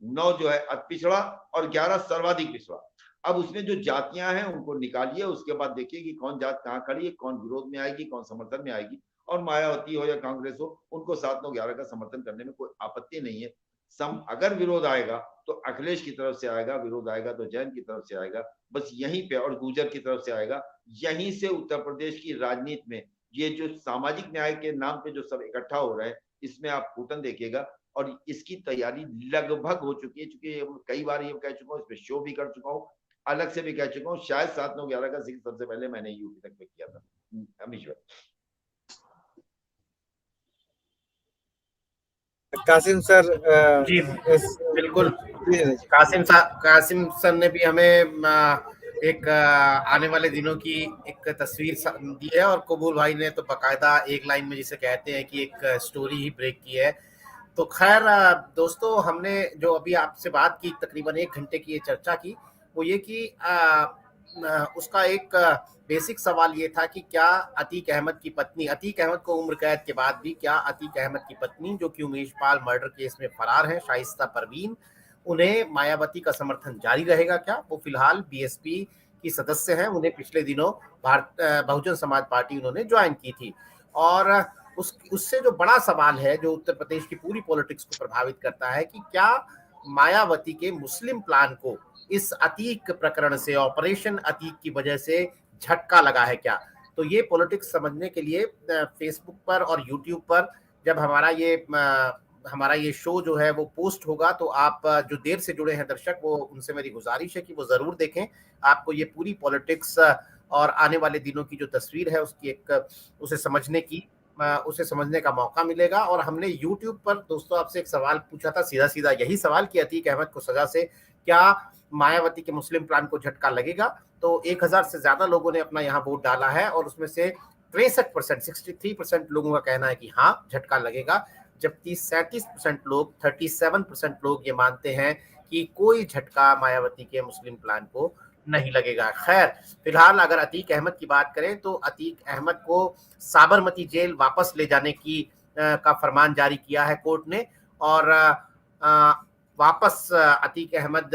9 जो है अति पिछड़ा और 11 सर्वाधिक पिछड़ा। अब उसमें जो जातियां हैं उनको निकालिए, उसके बाद देखिए कि कौन जात कहाँ खड़ी है, कौन विरोध में आएगी, कौन समर्थन में आएगी। और मायावती हो या कांग्रेस हो, उनको 7, 9, 11 का समर्थन करने में कोई आपत्ति नहीं है। अगर विरोध आएगा तो अखिलेश की तरफ से आएगा, विरोध आएगा तो जैन की तरफ से आएगा, बस यहीं पे, और गुर्जर की तरफ से आएगा। यहीं से उत्तर प्रदेश की राजनीति में ये जो सामाजिक न्याय के नाम पे जो सब इकट्ठा हो रहे हैं, इसमें आप फूटन देखिएगा। और इसकी तैयारी लगभग हो चुकी है, क्योंकि कई बार ये कह चुका हूँ, इस पे शो भी कर चुका हूँ, अलग से भी कह चुका हूँ। शायद 7/9/11 का जिक्र सबसे पहले मैंने यूपी तक में किया था। अमीश भाई। कासिम सर जी बिल्कुल, कासिम सर ने भी हमें एक आने वाले दिनों की एक तस्वीर दी है, और कबूल भाई ने तो बकायदा एक लाइन में जिसे कहते हैं कि एक स्टोरी ही ब्रेक की है। तो खैर दोस्तों, हमने जो अभी आपसे बात की, तकरीबन 1 घंटे की ये चर्चा की, वो ये कि उसका एक बेसिक सवाल ये था कि क्या अतीक अहमद की पत्नी, अतीक अहमद को उम्र कैद के बाद भी क्या अतीक अहमद की पत्नी जो कि उमेश पाल मर्डर केस में फरार है, शाइस्ता परवीन, उन्हें मायावती का समर्थन जारी रहेगा क्या? वो फिलहाल बीएसपी की सदस्य हैं, उन्हें पिछले दिनों बहुजन समाज पार्टी उन्होंने ज्वाइन की थी। और उससे जो बड़ा सवाल है, जो उत्तर प्रदेश की पूरी पॉलिटिक्स को प्रभावित करता है, कि क्या मायावती के मुस्लिम प्लान को इस अतीक प्रकरण से, ऑपरेशन अतीक की वजह से झटका लगा है क्या? तो ये पॉलिटिक्स समझने के लिए फेसबुक पर और यूट्यूब पर जब हमारा ये शो जो है वो पोस्ट होगा, तो आप जो देर से जुड़े हैं दर्शक, वो उनसे मेरी गुजारिश है कि वो जरूर देखें। आपको ये पूरी पॉलिटिक्स और आने वाले दिनों की जो तस्वीर है उसकी उसे समझने का मौका मिलेगा। और हमने YouTube पर दोस्तों आपसे एक सवाल पूछा था, सीधा सीधा यही सवाल, कि अतीक अहमद को सजा से क्या मायावती के मुस्लिम प्लान को झटका लगेगा? तो 1000 से ज्यादा लोगों ने अपना यहाँ वोट डाला है, और उसमें से 63% लोगों का कहना है कि हाँ झटका लगेगा, जबकि 37% लोग ये मानते हैं कि कोई झटका मायावती के मुस्लिम प्लान को नहीं लगेगा। खैर, फिलहाल अगर अतीक अहमद की बात करें तो अतीक अहमद को साबरमती जेल वापस ले जाने की का फरमान जारी किया है कोर्ट ने, और वापस अतीक अहमद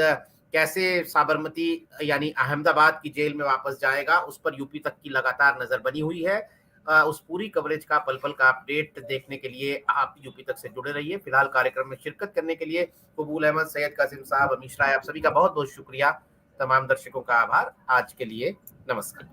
कैसे साबरमती यानी अहमदाबाद की जेल में वापस जाएगा, उस पर यूपी तक की लगातार नजर बनी हुई है। उस पूरी कवरेज का पल पल का अपडेट देखने के लिए आप यूपी तक से जुड़े रहिए। फिलहाल कार्यक्रम में शिरकत करने के लिए कबूल अहमद, सैयद कासिम साहब, अमीश राय, आप सभी का बहुत बहुत शुक्रिया। तमाम दर्शकों का आभार। आज के लिए नमस्कार।